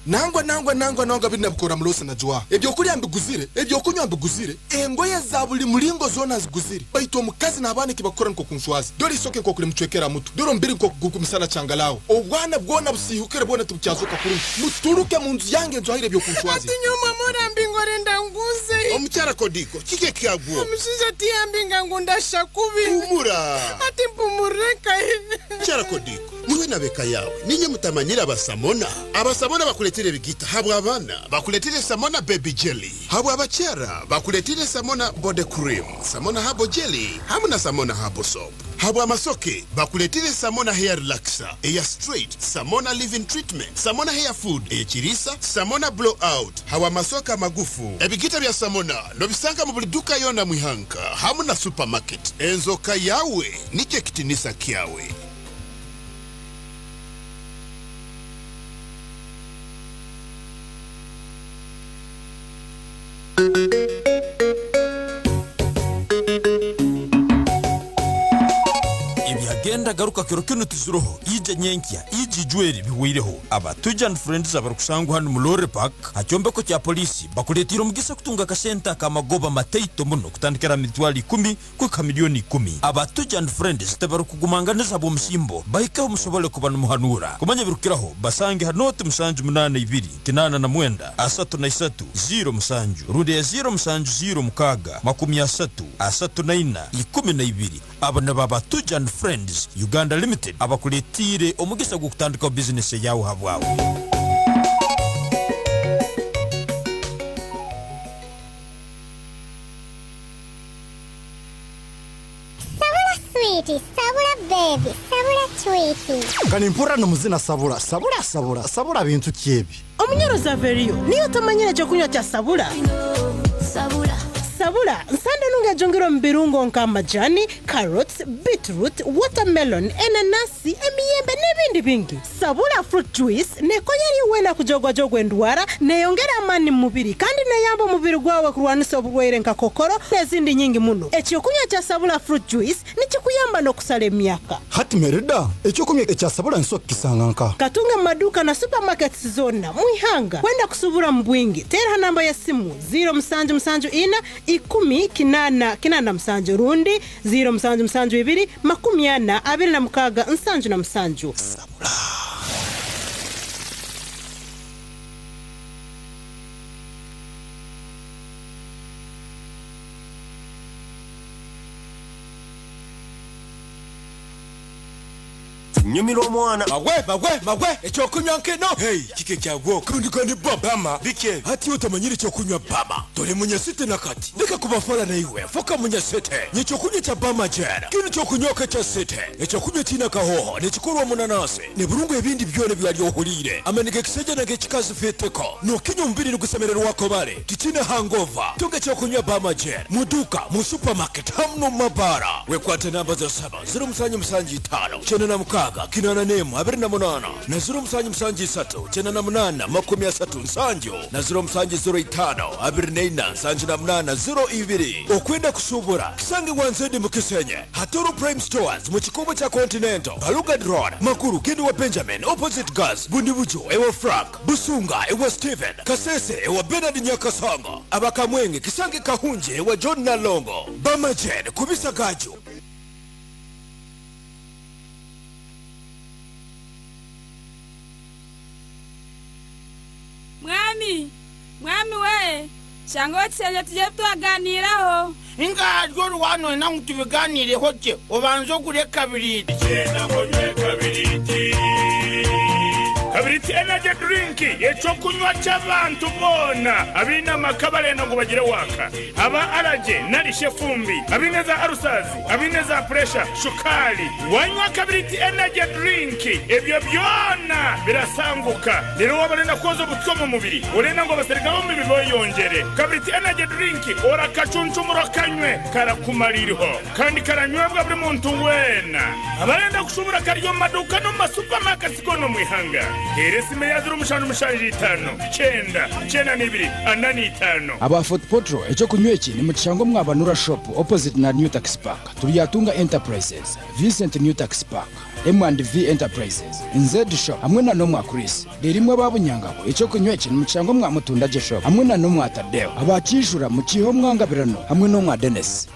S2: nangwa binabukora mulose na jwa ebyo kulya mbiguzire ebyo kunywa mbiguzire engoye za buli mulingo zona ziguzire baito mukazi nabane kibakora nko kunshwazi dore isoke nko kuri mchwekera mutu dore mbiri nko kugukumisana changalao obwana bwona busihukere bwona tubyazuka kuri muturuke mu nzu yange nzo ahire byo kunshwazi
S3: ati nyuma mura mbingore ndanguze
S4: omukyara kodiko kike kyagwo
S3: omushiza tiyambinga ngundasha kubi
S4: umura
S3: ati mpumureka
S4: mukyara kodiko niwe nabeka yawe ninye mutamanyira abasamona bakuletire bigita habwa abana bakuletire samona baby jelly habwa abakyara bakuletire samona body cream samona habo jelly hamuna samona habo soap habwa amasoke bakuletire samona hair relaxer eya straight samona living treatment samona hair food eya chirisa samona blow out habwa masoka magufu ebigita bya samona nobisanga mu buli duka yona mwihanka hamuna supermarket enzoka yawe niche kitinisa kyawe.
S5: Ibyagenda garuka kero kino tuzuroho ije nyenkya ije jweri biwireho abatujan friends abarukusangwa hano mu Lore Park hacyombe ko cya polisi bakuletira umugisa kutunga kasenta kamagoba mateito muno kutandikira mitwali 10 ku kamiliyoni 10 abatujan friends tabarukugumanga neza bo musimbo bahikaho musobole kubana muhanura kumanya birukiraho basange hanote musanju 82 tinana na mwenda asatu na isatu 0 musanju rude ya 0 musanju 0 mukaga makumi asatu asatu na ina 12 abana baba tujan friends Uganda Limited abakuletire omugisa gukutandika business yawo habwawo.
S6: Sabula baby, sabula sweetie.
S7: Kani mpura no muzina sabula bintu kyebi.
S3: Omunyoroza veriyo niyo tamanyira cyo kunywa cya sabula. Sabula nsande nunga jongero mbirungo nka majani, carrots, beetroot, watermelon, enanasi, emiyembe n'ebindi bingi. Sabula fruit juice nekoyeri wena kujogwa endwara neyongera amani mubiri kandi neyamba mubiri gwawe kurwanisa obulwaire nka kokoro n'ezindi nyingi muno. Ekyokunywa kya sabula fruit juice nikikuyamba n'okusala emyaka.
S7: Hati merida ekyokunywa kya sabula nso kisanganka.
S3: Katunga maduka na supermarkets zona muihanga kwenda kusubura mbwingi. Tera namba ya simu 0774 10 musanju rundi 0772 40 nsanju na musanju.
S7: Sabula.
S8: Nyumiro mwana
S2: magwe ekyokunywa nkeno
S8: hey kike kyagwo
S2: kundikani bama
S8: bike
S2: hati utamanyira ekyokunywa bama dore munyasite nakati ndeka kubafala na iwe foka munyasite n'ekyokunywa kya bama jera kino kyokunywa kya site ekyokunywa tina kahoho nekikolwa munanasi ne burungu ebindi byone byali ohulire amanike kiseja nage kikazi fiteko nokinywa ombiri n'okusemererwa kobale titina hangover tunga ekyokunywa bama jera muduka mu supermarket hamno mabara wekwate namba za 0775 chena na mukaga kinana nemu 28 na 0773 chena na 8 30 nsanjo na 0705 24 nsanjo na 8 02 okwenda kusubura kisange wanzedi mukisenye Hatoro Prime Stores mu kikubo cha Continental Baluga Road Makuru kindi wa Benjamin opposite gas Bundibujo ewa Frank Busunga ewa Steven Kasese ewa Bernard Nyakasanga abakamwenge kisange Kahunje ewa John Nalongo Bamajen kubisa gaju.
S9: Mwami we
S8: cyangwa tsenye tujye tuganiraho
S9: ingajwe rwano nangu tubiganireho cye ubanzo kure kabiri cyenda konywe kabiri kabiriti energy drink yecho kunywa cy'abantu bona abina makabare no kubagira waka aba araje narishe fumbi abineza arusazi abineza pressure shukari wanywa kabiriti energy drink ebyo byona birasanguka rero wabarenda kozo butwo mu mubiri urenda ngo basereka bo mibiri boyongere kabiriti energy drink ora kacunchumuro kanywe karakumaririho kandi karanywebwa buri muntu wena abarenda kushubura karyo maduka no masupermarket kono mwihanga Eresime yazuru umushanje 5 chenda nibiri anani 5
S10: aba Fort Potro echo kunyweki ni muchango mwabanura shop opposite na New Tax Park tuliyatunga Enterprises Vincent New Tax Park M&V Enterprises NZ Shop hamwe na nomwa Chris rimwe babunyangabo echo kunyweki ni muchango mwamutunda je shop hamwe na nomwa Tadeo abakishura mu kiho mwangabirano hamwe nomwa Dennis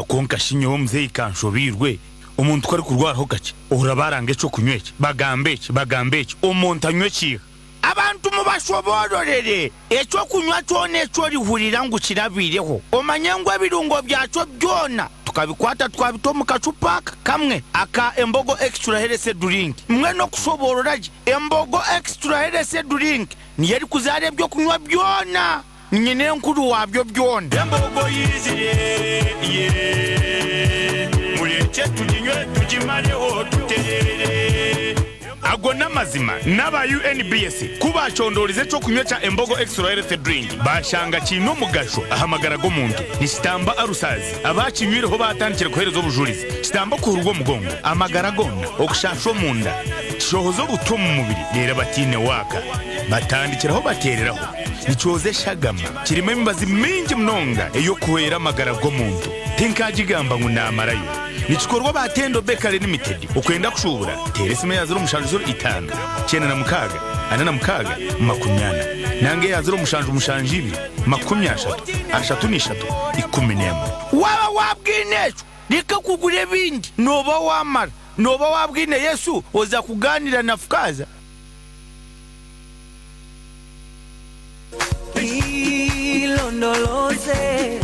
S9: konka shinyo mzee kanshobirwe umuntu kwari kurwaraho gace urabarange cyo kunyweki bagambeki umuntu anyweki abantu mubashobororere echo kunywa cyone cyo rihurira ngo kirabireho omanyangwa birungo byaco byona tukabikwata twabitomu kacupa kamwe aka embogo extra herese drink mwe no kushoborораje embogo extra herese drink ni yari kuzare byo kunywa byona nyine nkuru wabyo byona embogo yiziye tujinywe tujimareho tuterere agona mazima n'aba UNBS kubachondorize cyo kunywa cha embogo extra health drink bashanga kino mugasho ahamagara go muntu ni stamba arusazi abakinywireho batandikira koherezo bujurizi stamba ku rugo mugongo amagara gona okushasho munda shohozo buto mu mubiri rera batine waka batandikiraho batereraho nicoze shagama kirimo imbazi mingi mnonga eyo kuhera amagara go muntu tinkajigamba ngo namarayo nichikorwa batendo Bakery Limited ukwenda kushubura teresime yazuru mushanjuro 5 chena na mukaga anana mukaga makunyana nange yazuru mushanjibi makumyashatu ashatu nishatu 10 waba wabwinecho reka kugure bindi noba wamara noba wabwine Yesu oza kuganira na fukaza
S11: ilondoloze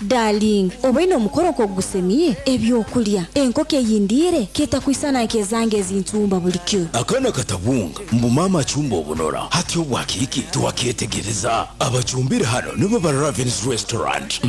S11: darling obaino mukoro ko gusemiye ebyokulya enkoke yindire kita kwisana kezange zintumba bulikyo
S2: akana katabunga mbu mama chumba obunora hati obwakiki tuwaketegereza abachumbire hano nibo ba Ravens Restaurant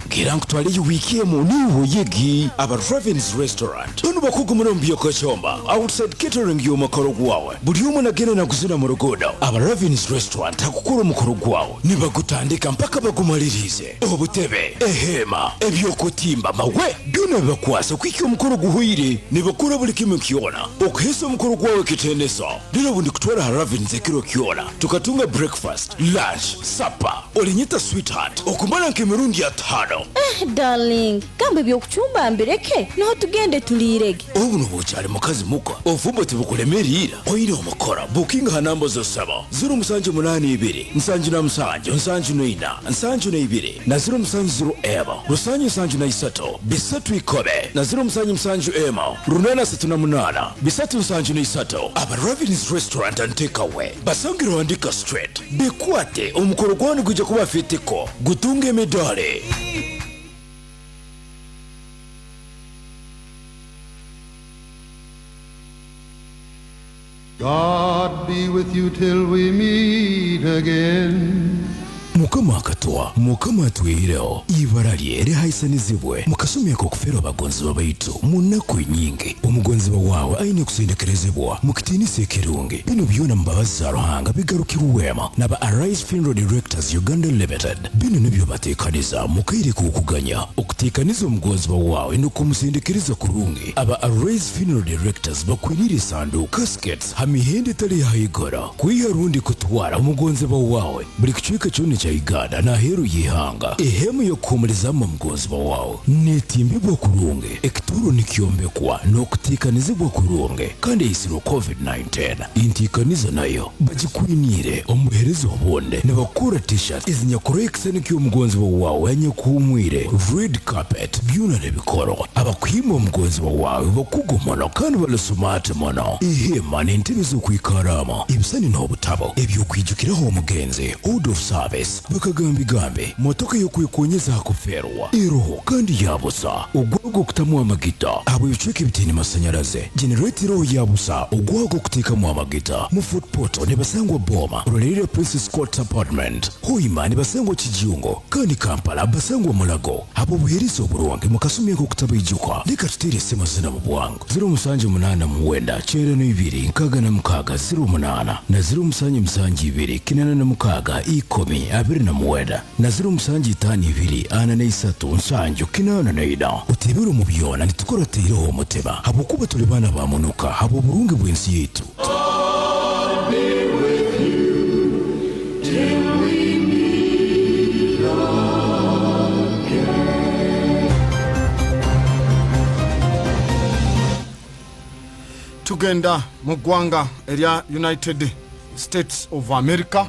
S2: girangu twali wiki emu niwo yegi aba Ravens Restaurant bano bakugumura mbiyo ko chomba outside catering yo makoro gwawe buli umu nagena na kuzina mu rugodo aba Ravens Restaurant akukura mukoro gwawe nibagutandika mpaka bagumalirize obutebe ehema ebyokutimba mawe byona bakwasa kwiki omukoro guhuire nibakura buli kimwe kiona okuhesa omukoro gwawe kitenesa lero bundi kutwala Ravens kiro kiona tukatunga breakfast lunch supper olinyita sweetheart okumana nkemirundi ya 5
S11: darling kambe byokuchumba mbireke no tugende tulirege
S2: obuno bucyari mukazi muko ofumbo tibukulemerira oyire omukora booking ha number zo 7 078 2 na 0 eba rusanyu sanju na isato bisatu ikobe na 0 ema runana 38 bisatu sanju na isato aba Ravens Restaurant and Takeaway basangiro andika straight bikwate omukoro gwani kujya kuba fitiko gutunge medale.
S12: God be with you till we meet again.
S2: Mukama akatwa mukama twireo ibaraliye rehaisanizibwe mukasumye ko kufero bagonzi babaitu munaku nyingi umugonzi wawe aine kusendekerezebwa mukitinise kirungi bino byona mbabazi za ruhanga bigarukira uwema naba Arise Funeral Directors Uganda Limited bino nibyo batekaniza mukaire kukuganya okutekaniza umugonzi wawe no kumusendekeriza kurungi aba Arise Funeral Directors bakwinira sandu caskets hamihende tali haigora kuiharundi kutwara umugonzi wawe buri kichwika cyone kya Uganda n'aheeru y'ihanga ehemu y'okuhuumurizamu omugonzi wawe neetimbibwa kurungi ekituro nikyombekwa n'okutiikanizibwa kurungi kandi eyisirwa COVID-19 intiikaniza nayo bagikwiniire omuheereza obonde ne bakura t-shirt ezinyakura ekisani ky'omugonzi wawe yanyakuhumwire red carpet byona nebikoro abakwima omugonzi wawe bakugu mono kandi balasumate mono ihema n'entebe z'okwikaramu ebisani n'obutabo ebyokwijukiraho omugenzi order of service bakagambigambi motoka y'okwekonyeza kuferwa eroho kandi yabusa ogwago okutamu amagita abo ebicweka ebitini masanyalaze generatiro yabusa ogwago okuteekamu amagita mu Fort Portal ne basangwa Boma olulirira Princess Court Apartment Hoima ne basangwa Kijungo kandi Kampala basangwa Mulago abo buhiriza obulungi mu kasumye k'okutaba ijuka leka tutere ssema zina mu bwangu 0789 kyenda n'ibiri nkaga na mukaga 08 na 0772 kinana na mukaga 10 na 0752 ana na 3 nsanju kinana na ida utibiro mu byona nitukora teiroho umutima abo kuba tuli bana bamunuka abo burungi bw'ensi yetu.
S1: Tugenda mu ggwanga erya United States of America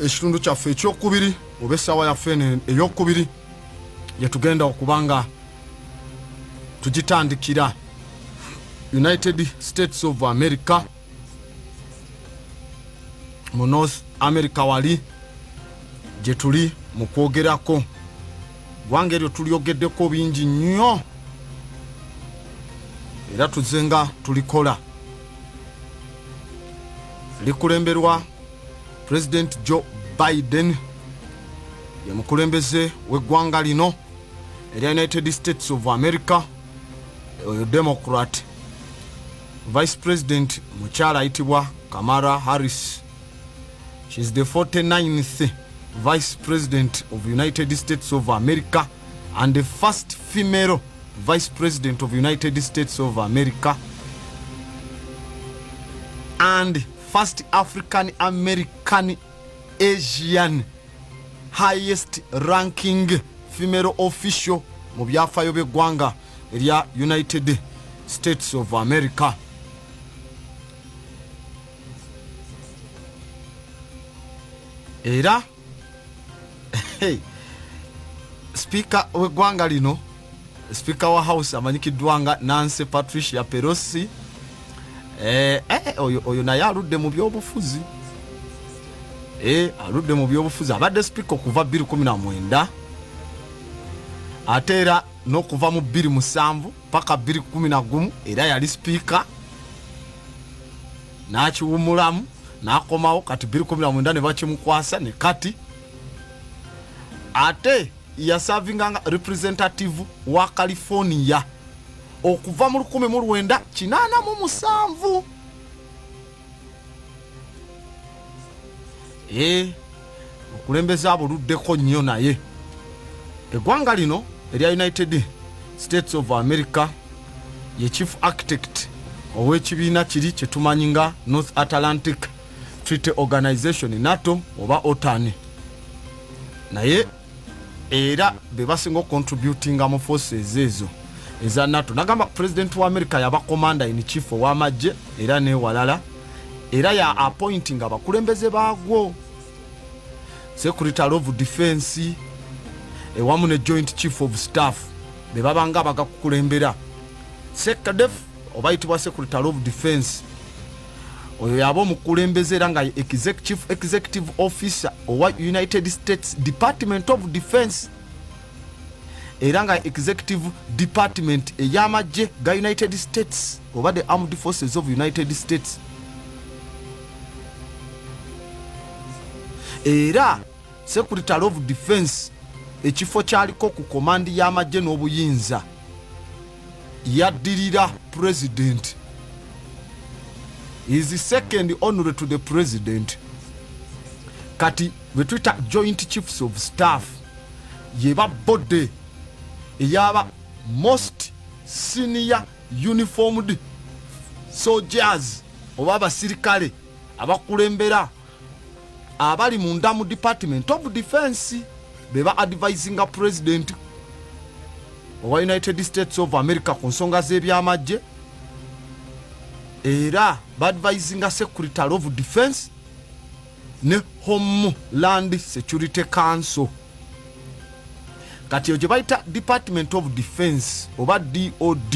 S1: ekitundu kyaffe ekyokubiri oba essaawa yaffe eyokubiri yetugenda okubanga tugitandikira United States of America mu North America wali gye tuli mu kwogerako ggwanga eryo tulyogeddeko bingi nnyo era tuzenga tulikola likulemberwa President Joe Biden ye mukulembeze w'eggwanga lino erya United States of America Democrat Vice President mukyala ayitibwa Kamala Harris. She is the 49th Vice President of United States of America and the first female Vice President of United States of America and first African American Asian highest ranking female official mu byafaayo by'eggwanga erya United States of America. Era Speaker w'eggwanga lino Speaker wa House amanyikiddwanga Nancy Patricia Pelosi oyo naye aludde mu byobufuzi aludde mu byobufuzi abadde Speaker okuva 2019 ate era n'okuva mu 2007 paka 2011 era yali Speaker n'akiwumulamu n'akomawo kati 2019 ne bakimukwasa ne kati ate yasavinganga representative wa California okuva mu 1987 okulembeza abuluddeko nnyo naye eggwanga lino erya United States of America ye chief architect ow'ekibiina kiri kyetumanyi nga North Atlantic Treaty Organization NATO oba OTAN naye era bebasinga contributinga mu forces ezo eza NATO. Nagamba President wa America yaba commander in chief ow'amagye era ne walala era ya appointing abakulembeze baagwo Secretary of Defense ewamu ne Joint Chief of Staff bebabanga bagakukulembera SecDef oba yitibwa Secretary of Defense oyo yaba omukulembeze era nga executive officer owa United States Department of Defense era nga executive department ey'amagye ga United States oba the Armed Forces of United States era Secretary of Defense ekifo kyaliko ku komandi y'amagye n'obuyinza yaddirira president is the second honorary to the president kati betwita Joint Chiefs of Staff yeba body eyaba most senior uniformed soldiers oba abasirikale abakulembera abali munda mu Department of Defense beba advisinga president owa United States of America ku nsonga z'ebyamagye era badvisinga Secretary of Defense ne Homeland Security Council. Kati yo jebaita Department of Defense oba DOD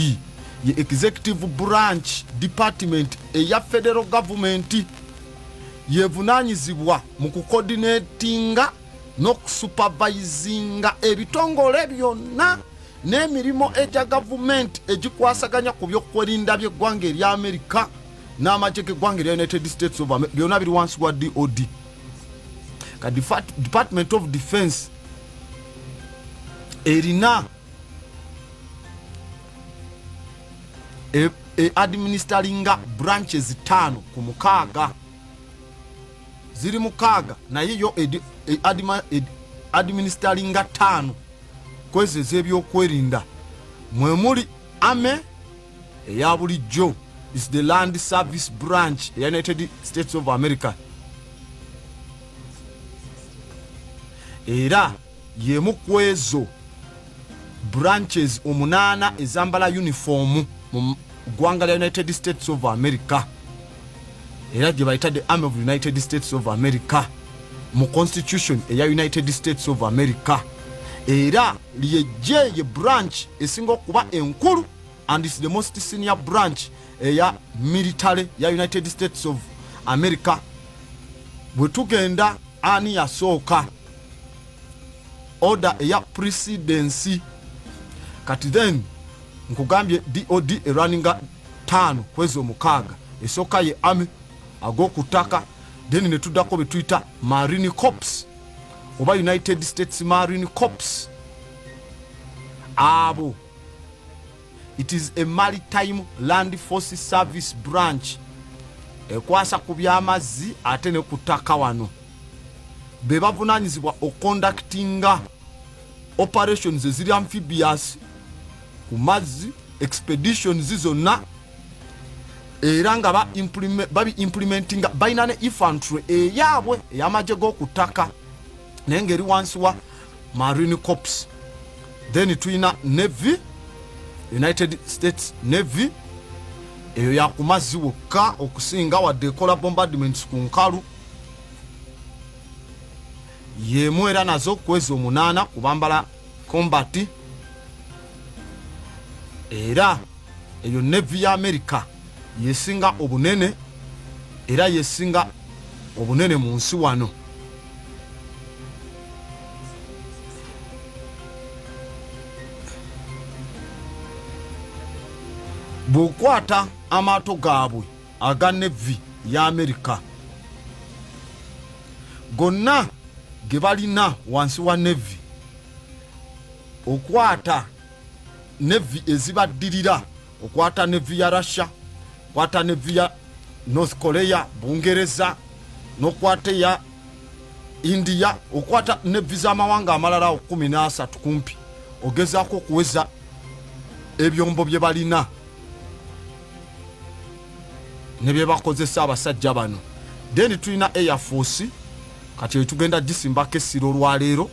S1: ye executive branch department eya federal government yevunanyizibwa mu kucoordinatinga n'okusupervisinga ebitongole byonna n'emirimu egya government egikwasaganya ku byokwerinda by'eggwanga erya America n'amagye g'eggwanga erya United States of America byonna biri wansi wa DOD. Ka Department of Defense erina administeringa branches 5 ku mukaaga ziri mukaaga naye yo administeringa 5 kwezi z'ebyokwerinda mwe muli ame eya bulijjo is the Land Service Branch United States of America era yemu kwezo branches 8 ezambala uniform mu gwanga lya United States of America era gye bayita the Army of the United States of America mu Constitution eya United States of America era liyeje ye branch esinga okuba enkulu and is the most senior branch eya military ya United States of America. Bwe tugenda ani yasooka order eya presidency kati then nkugambye DOD eraninga 5 kwezo mukaaga esooka ye Army agokutaka then netudako betuyita Marine Corps oba United States Marine Corps abo it is a maritime land force service branch ekwasa ku byamazzi ate ne kutaka wano bebavunanyizibwa oconductinga operations eziri amphibious ku mazzi expeditions zonna era nga babi implementinga baina ne infantry eyabwe eyamagye g'okutaka naye ngeri wansi wa Marine Corps. Then tuina Navy, United States Navy eyo yakumazzi wokka okusinga wadde ekola bombardments ku nkalu yemu era nazo kwezi 8 kubambala combat era eyo Navy ya America yesinga obunene era yesinga obunene mu nsi wano. Bukwata amato gaabwe aga Navy ya America gonna gebalina wansi wa Navy okwata Navy ezibaddirira okwata Navy ya Russia kwata Navy ya North Korea Bungereza nokwata ya India okwata Navy za mawanga amalala 13 kumpi ogezaako kuweza ebyombo bye balina nebye bakozesa abasajja bano. Then tuina Air Force kati tugenda gisimba kesiro lwaleero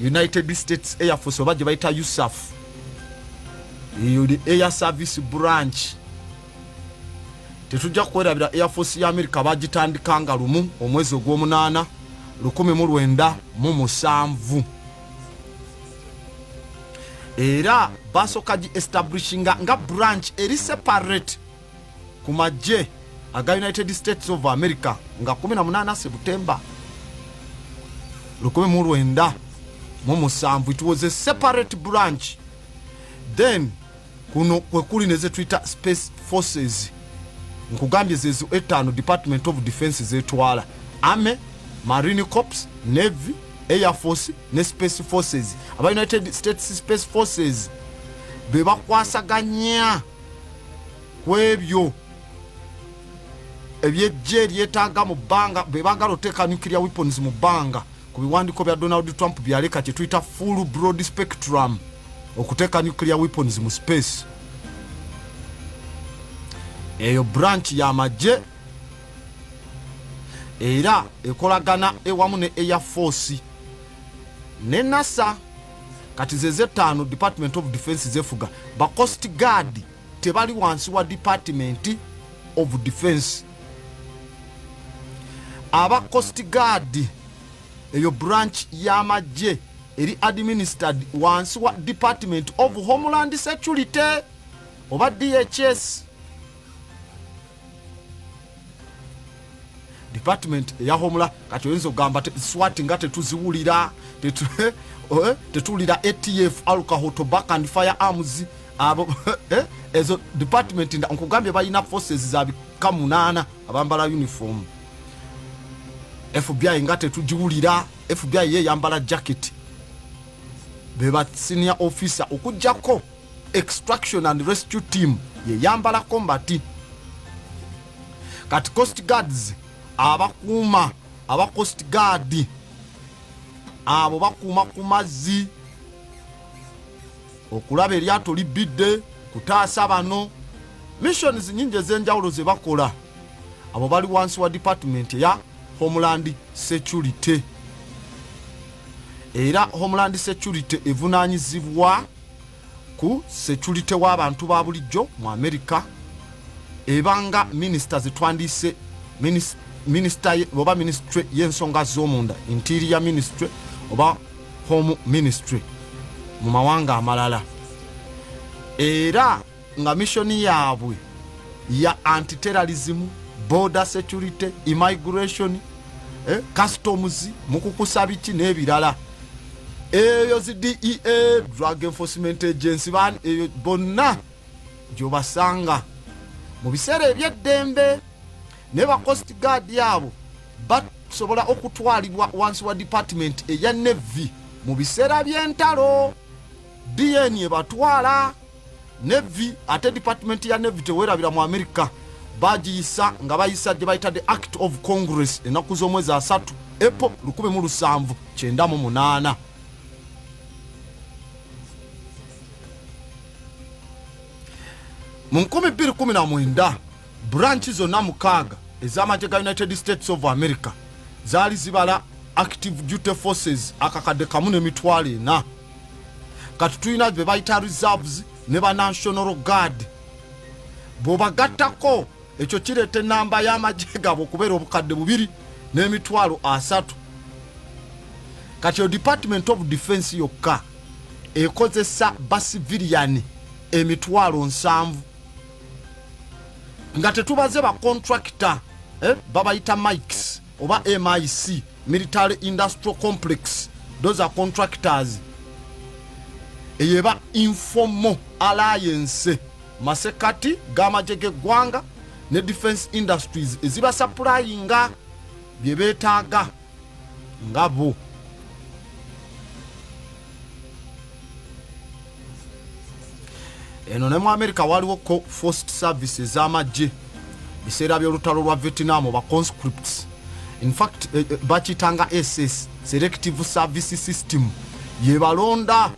S1: United States Air Force oba gye bayita USAF eyo the Air Service Branch tetujja kwerabira Air Force ya America bagitandikanga lumu omwezi ogw'omunaana 1907 era basoka gi establishinga nga branch eri separate kumajje aga United States of America nga 18 September 1907 it was a separate branch. Then kuno kwekuli neze Twitter Space Forces nkugambye zezo 5 Department of Defense zetwala Army, Marine Corps, Navy, Air Force ne Space Forces. Aba United States Space Forces beba kwasaganya kwebyo ebyejje lyetaaga mu bbanga bebagala oteeka nuclear weapons mu bbanga ku biwandiko bya Donald Trump byaleka kye tuyita full broad spectrum okuteeka nuclear weapons mu space. Eyo branch ya majje era ekolagana ewamu ne Air Force ne NASA. Kati ze 5 Department of Defense zefuga ba Coast Guard tebali wansi wa Department of Defense. Aba Coast Guard eyo branch y'amagye eri administered wansi wa Department of Homeland Security oba DHS. Department ya Homeland kati oyinza gamba SWAT nga tetuziwulira tetulira ATF alcohol tobacco and firearms abo ezo department nkugambye balina forces za bikamunana abambala uniform. FBI nga tetujiwulira. FBI ye yambala jacket beba senior officer okujjako extraction and rescue team ye yambala combat. Kati Coast Guards abakuuma aba Coast Guard abo bakuuma ku mazzi okulaba eryato libidde kutaasa bano. Missions nyingi ez'enjawulo ze bakola. Abo bali wansi wa Department ya Homeland Security. Era Homeland Security evunaanyizibwa ku security w'abantu ba bulijjo mu America. Ebanga ministers twandise minister oba ministry y'ensonga z'omunda, interior ministry oba home ministry mu mawanga amalala. Era nga mission yaabwe ya anti-terrorism, border security, immigration, customs, mukukusa biki n'ebirala. Eyo zi DEA, Drug Enforcement Agency ban eyo bonna gyobasanga mu biseera eby'eddembe. Ne ba Coast Guard yabo basobola okutwalibwa wansi wa Department eya Navy mu biseera by'entalo. DNA batwala Navy ate Department ya Navy tewerabira mu America bagiyisa nga bayisa gye bayita the Act of Congress enaku z'omwezi 3 April 1798. Mu 2019 branch zonna mukaaga ez'amagye ga United States of America zaali zibala active duty forces akakadde kamu n'emitwalo 4. Kati tulina be bayita reserves ne ba National Guard. Bw'obagattako ekyo kireeta ennamba y'amagye gabo okubeera obukadde 2 n'emitwalo 3. Kati yo Department of Defense yokka ekozesa basivilian emitwalo 7. Nga tetubaze ba contractor babayita MICs oba MIC, Military Industrial Complex. Those are contractors. Eyeba informal alliance masekati gamagye geggwanga ne defense industries eziba supplyinga bye beetaaga ngabo. Eno ne mu America waliwo forced services z'amagye biseera by'olutalo lwa Vietnam ba conscripts. In fact bakitanga SS, Selective Service System, ye balonda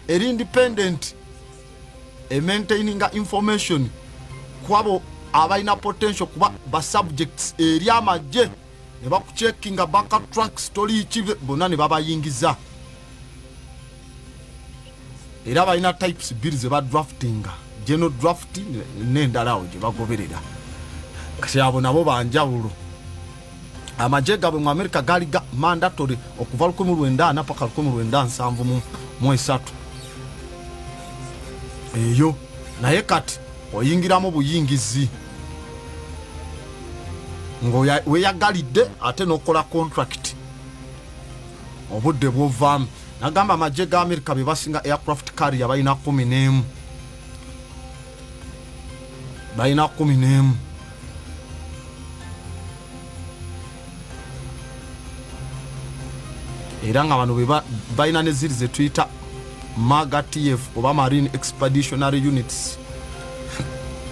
S1: eri independent maintaining information kwabo abaina potential kuba ba subjects eri amagye ne bakucheckinga back track story chive bonna ne babayingiza. Era balina types bills ze ba draftinga, general draft n'endalawo gye bagoberera. Kati abo nabo banjawulo. Amagye gabwe mu America gali ga mandatory okuva 1994 paka 1973. Eyo naye kati oyingiramu buyingizi ngo weyagalidde ate n'okola contract obudde bw'ovaamu. Nagamba amagye ga America be basinga aircraft carrier balina 11. Balina 11. Era nga bano balina ne ziri ze tuyita MAGA TF oba Marine Expeditionary Units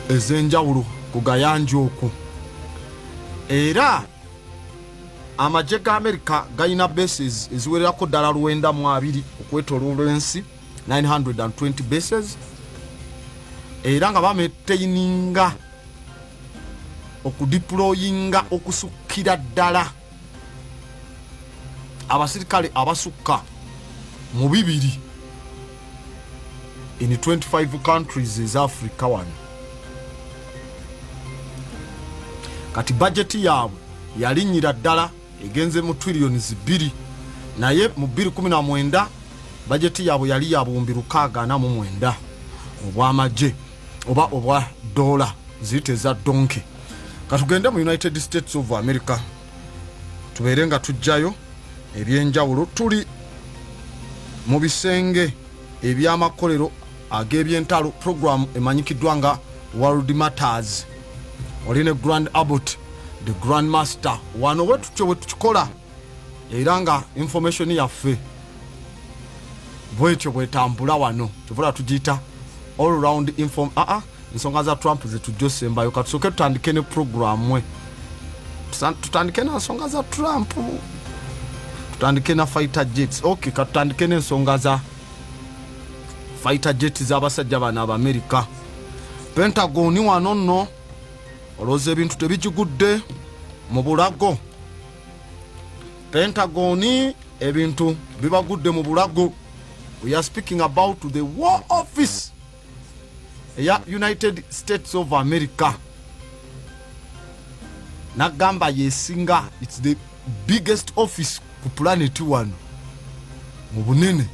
S1: ez'enjawulo ku gayanja okwo. Era amagye ga America galina bases eziwererako ddala 920 okwetooloola ensi, 920 bases. Era nga bametaininga okudeployinga okusukira ddala abasirikale abasukka mu 2 in 25 countries is Africa one. Kati budget yaabwe yalinyira ddala egenze mu trillions 2 naye mu 2019 budget yaabwe yali ya buwumbi 649 obw'amagye oba obwa dola zite za donke. Katugende mu United States of America tubeere nga tujjayo ebyenjawulo tuli mu bisenge ebyamakolero ag'ebyentalo program emanyikiddwa nga World Matters. Oline Grand Abbott the Grand Master wano wetutyo wetukikola era nga information yaffe bwetyo bwetambula wano tuvula tugiyita all round ensonga za Trump zetujjosembayo katusoke tutandike ne program we tutandike na nsonga za Trump tutandike na fighter jets. Okay, katutandike n'ensonga za fighter jets z'abasajja bano Abamerika. Pentagon wano nno olowooza ebintu tebikigudde mu bulago. Pentagon ebintu bibagudde mu bulago. We are speaking about the War Office ya United States of America. Nagamba yesinga, it's the biggest office ku planet one mu bunene.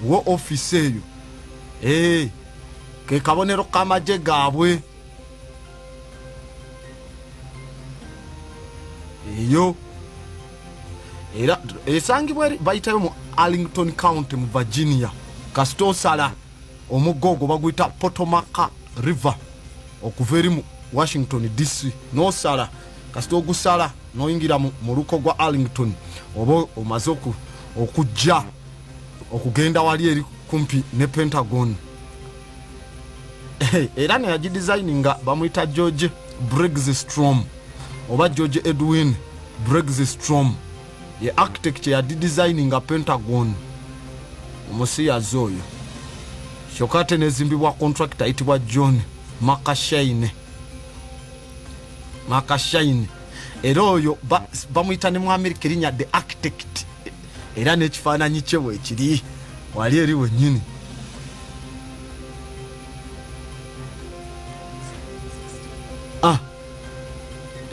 S1: War Office eyo ke kabonero k'amagye gaabwe eyo era esangibwa bayitayo mu Arlington County mu Virginia. Kasito osala omugogo baguyita Potomac River okuva eri mu Washington DC n'osala kasito ogusala n'oyingira mu luko gwa Arlington oba omaze okujja okugenda wali eri kumpi ne Pentagon. Era ne yagidesigninga bamuyita George Briggs-Strom oba George Edwin Briggs-Strom ye architect ya designinga Pentagon omusiyazi oyo. Shokate nezimbibwa contractor ayitibwa John Makashine. Era oyo bamuyita ne mu America erinnya the architect era n'ekifaananyi kye bwekiri wali eri wennyini.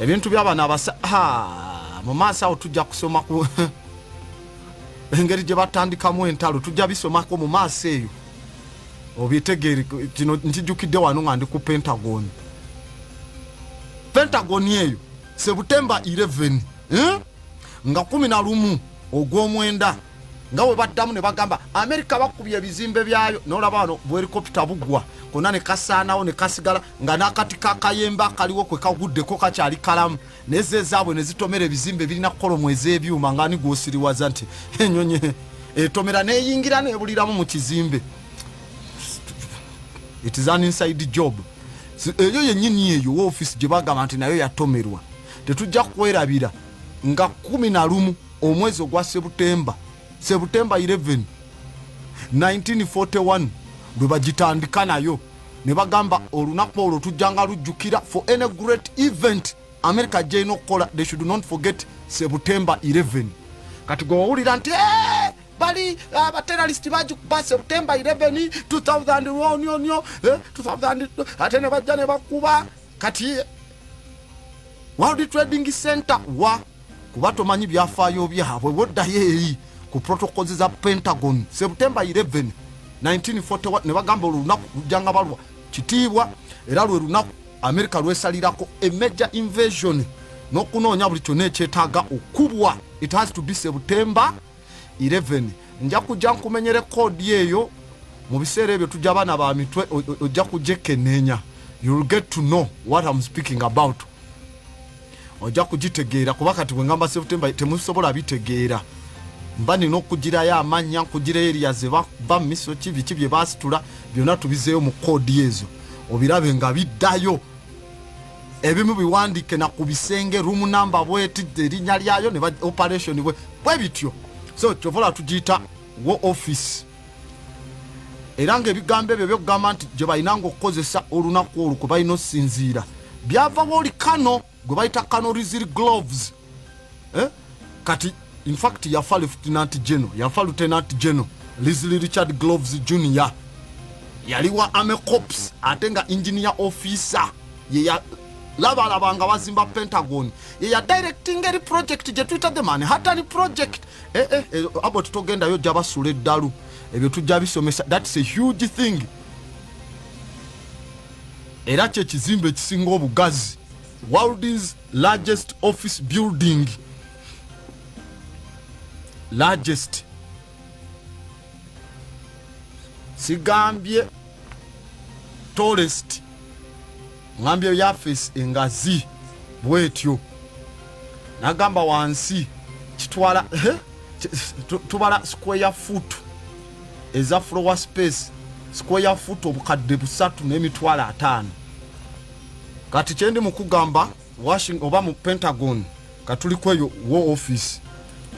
S1: Ebintu by'abaana abasa mu maaso awo tujja kusoma ku engeri gye batandikamu entalo tujja bisomako mu maaso eyo obitegeere. Kino nkijjukidde wano nga ndi ku Pentagon. Pentagon eyo September 11 nga 11 ogw'omwenda nga we baddamu ne bagamba America bakubye ebizimbe byayo n'olaba wano bu helicopter bugwa konna ne kasaanawo ne kasigala nga n'akati kakayemba kaliwo kwe kaguddeko kakyali kalamu nezezaabwe ne zitomera ebizimbe birina kolomu ez'ebyuma nga ni gwosiriwaza nti ennyonyi etomera neeyingira neebuliramu mu kizimbe. It is an inside job. Eyo yennyini eyo office gye bagamba nti nayo yatomerwa tetujja kwerabira nga 11 omwezi ogwa September 11 1941 lwe bagitandika nayo ne bagamba olunaku olwo tujjanga lujjukira for any great event America gy'erina okukola. They should not forget September 11. Kati gwe wawulira nti bali abaterrorist bagikuba September 11 2001 2000 ate ne bajja ne bakuba kati World Trading Center wa kuba tomanyi byafaayo byabwe woddayo eri ku protocols za Pentagon. September 11 1941 ne bagamba olunaku lujjanga balwa kitiibwa era lwe lunaku America lwesalirako a major invasion n'okunoonya buli kyonna ekyetaaga okubwa. It has to be September 11. Nja kujja nkumenyere kodi eyo mu biseera ebyo tujja baana ba mitwe ojja kujekenneenya. You'll get to know what I'm speaking about. Ojja kugitegeera kuba kati bwe ngamba September temusobola bitegeera. Mba nina okugirayo amanya nkugira area ze ba miso kibiki bye basitula byonna tubizeeyo mu kodi ezo obirabe nga biddayo ebimu biwandike na ku bisenge room number bweti erinnya lyayo ne operation bwe bityo. So kyovola tugiyita War Office. Era ng'ebigambo ebyo byokugamba nti gye balinanga okukozesa olunaku olwo kwe balina osinziira byava bwoli kano gwe bayita canorizil gloves kati in fact yafa lieutenant general Leslie Richard Gloves Jr. yaliwa Army Corps ate nga engineer officer ye labalabanga bazimba Pentagon ye ya directing eri project je twita the Manhattan project abo tutogenda yo jabasula eddalu ebyo tujja bisomesa. That's a huge thing. Era kye kizimbe ekisinga obugazi, world's largest office building, largest. Sigambye tallest, ngambye yafis engazi bwetyo, nagamba wansi kitwala tubala square foot eza floor space square foot obukadde busatu n'emitwalo 5. Kati kyendi mukugamba Washington oba mu Pentagon katuli kweyo war office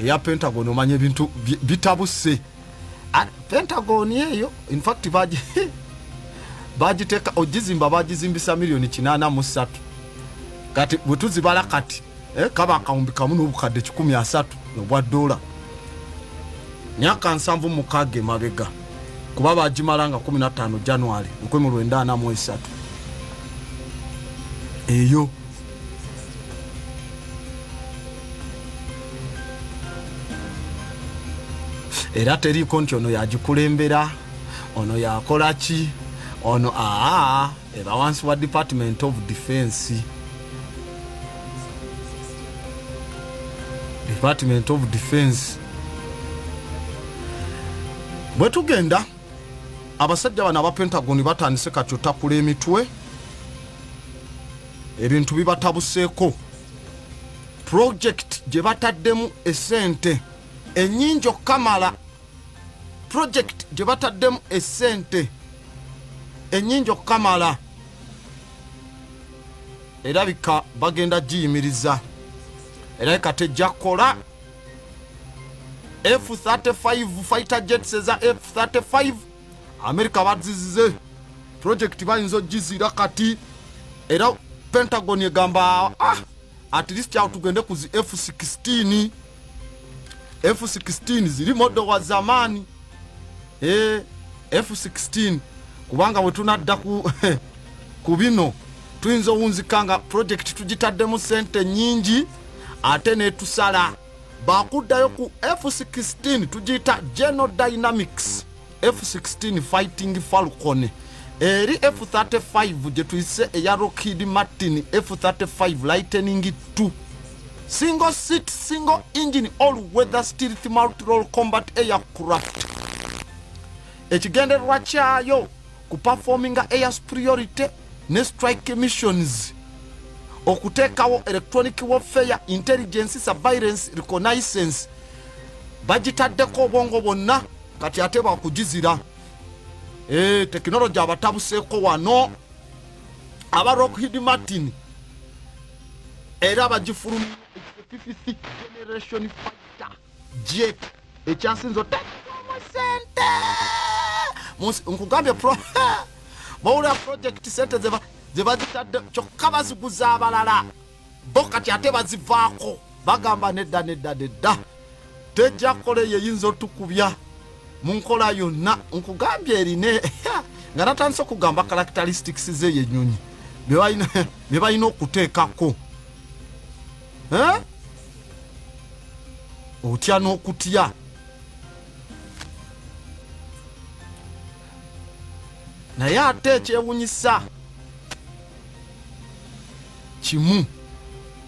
S1: eya Pentagon omanye bintu bitabuse. Pentagon yeyo in fact bagiteka ogizimba bagizimbisa milioni 83. Kati butuzibala kati kaba akawumbi kamu n'obukadde 13 obwa dola myaka 7 mukage mabega kuba bagimalanga 15 January 1943 eyo. Era teriko nti ono yagikulembera ono yakola ki ono era wansi wa Department of Defense. Department of Defense bwe tugenda abasajja bana aba Pentagon batandise kakyota kula emitwe ebintu bibatabuseeko. Project gye bataddemu esente enyingi okamala, project gye bataddemu esente enyingi okamala erabika bagenda giyimiriza era katejja kola. F-35 fighter jets eza F-35 America bazizize project bayinza ogizira kati era Pentagon egamba at least out tugende ku F-16. F-16 ziri modo wa zamani F-16 kubanga bwe tunadda ku bino tuyinza owunzikanga project tugitaddemu sente nyingi ate netusala bakuddayo ku F-16 tugiyita General Dynamics F-16 Fighting Falcon eri F-35 gye tuyise eya Lockheed Martin F-35 Lightning II single seat single engine all weather stealth multi-role combat aircraft. Ekigendererwa kyayo ku performing air superiority ne strike missions, okuteekawo electronic warfare, intelligence, surveillance, reconnaissance. Bagitaddeko obwongo bwonna kati ate bakugizira. Technology abatabuseeko wano aba Lockheed Martin era bagifulumya 50th generation fighter jet ekyasinzo sente nkugambye bawula project sente zebazitadde kyokka baziguza abalala bo kati ate bazivaako bagamba nedda tejja kole yeyinza otukubya mu nkola yonna. Nkugambye erine nga natandise okugamba characteristics z'eyenyonyi bye balina okuteekako otya n'okutya. Naye ate ekyewunyisa kimu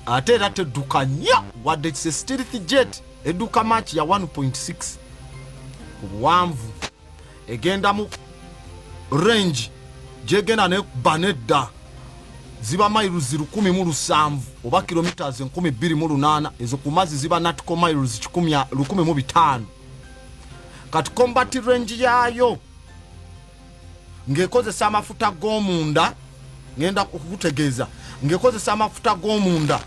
S1: ate era tedduka nnyo wadde kise stealth jet edduka machi ya 1.6 obuwanvu egenda mu range gyegenda ne banedda ziba miles 1,700 oba kilometers 2,800 ezo ku mazzi ziba nautical miles 1,500. Kati combat range yayo ngekozesa amafuta g'omunda ngenda okukutegeeza ngekozesa amafuta g'omunda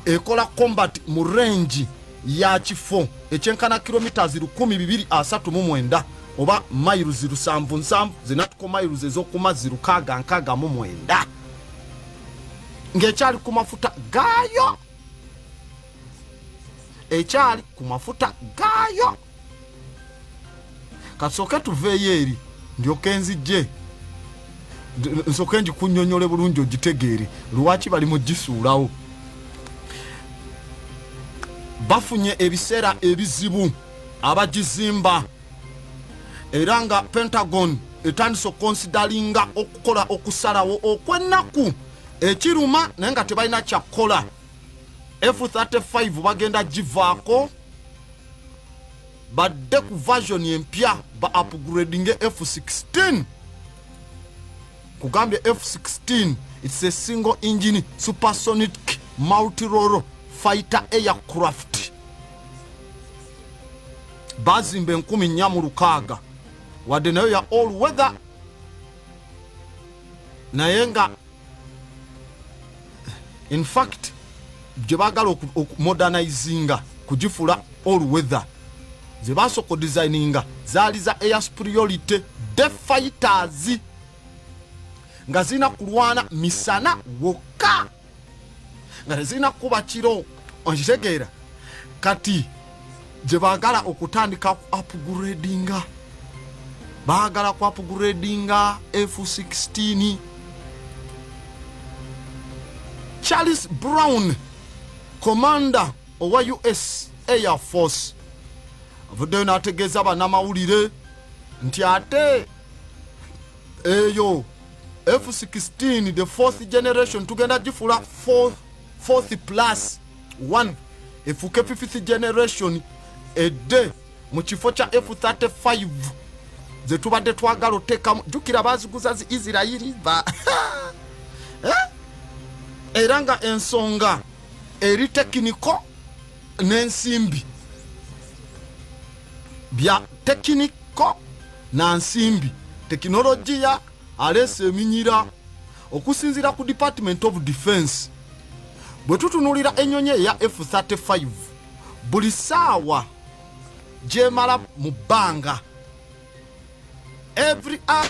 S1: ekola combat mu range ya kifo ekyenkana kilometers 239 oba miles 770 zinatuko miles ez'okumazzi 669. ng'ekyali ku mafuta gaayo, ekyali ku mafuta gaayo. Kasooke tuveeyo eri ndyoke nzijje nsooke ngikunnyonnyole bulungi ogitegeere lwaki bali mu gisuulawo. Bafunye ebiseera ebizibu abagizimba era nga Pentagon etandise okonsidalinga okukola okusalawo okwennaku ekiruma naye nga tebalina kyakkola. F-35 bagenda givaako badde ku version empya ba upgrading F-16. Kugambye F-16 it's a single engine supersonic multi-role fighter aircraft. Bazimba 14,000 wadde nayo ya all weather naye nga in fact gye baagala okumodernizinga kugifula all weather ze basoko designinga zaali za air superiority de fighters nga zina kulwana misana wokka nga tezina kuba kiro. Onjitegeera kati gye baagala okutandika upgradinga, baagala ku upgradinga F-16. Charles Brown, commander owa US Air Force, avuddeyo n'ategeeza bannamawulire nti ate eyo F-16 the 4th generation tugenda gifula 4th plus 1 efuke 5th generation edde mu kifo kya F-35 ze tubadde twagala oteekamu. Jjukira baaziguza zi Isirayiri era nga ensonga eri tekiniko n'ensimbi bya tekiniko na nsimbi tekinologiya aleese eminyira okusinziira ku Department of Defense. Bwe tutunulira ennyonyi eya F-35 buli ssaawa gyemala mu bbanga every hour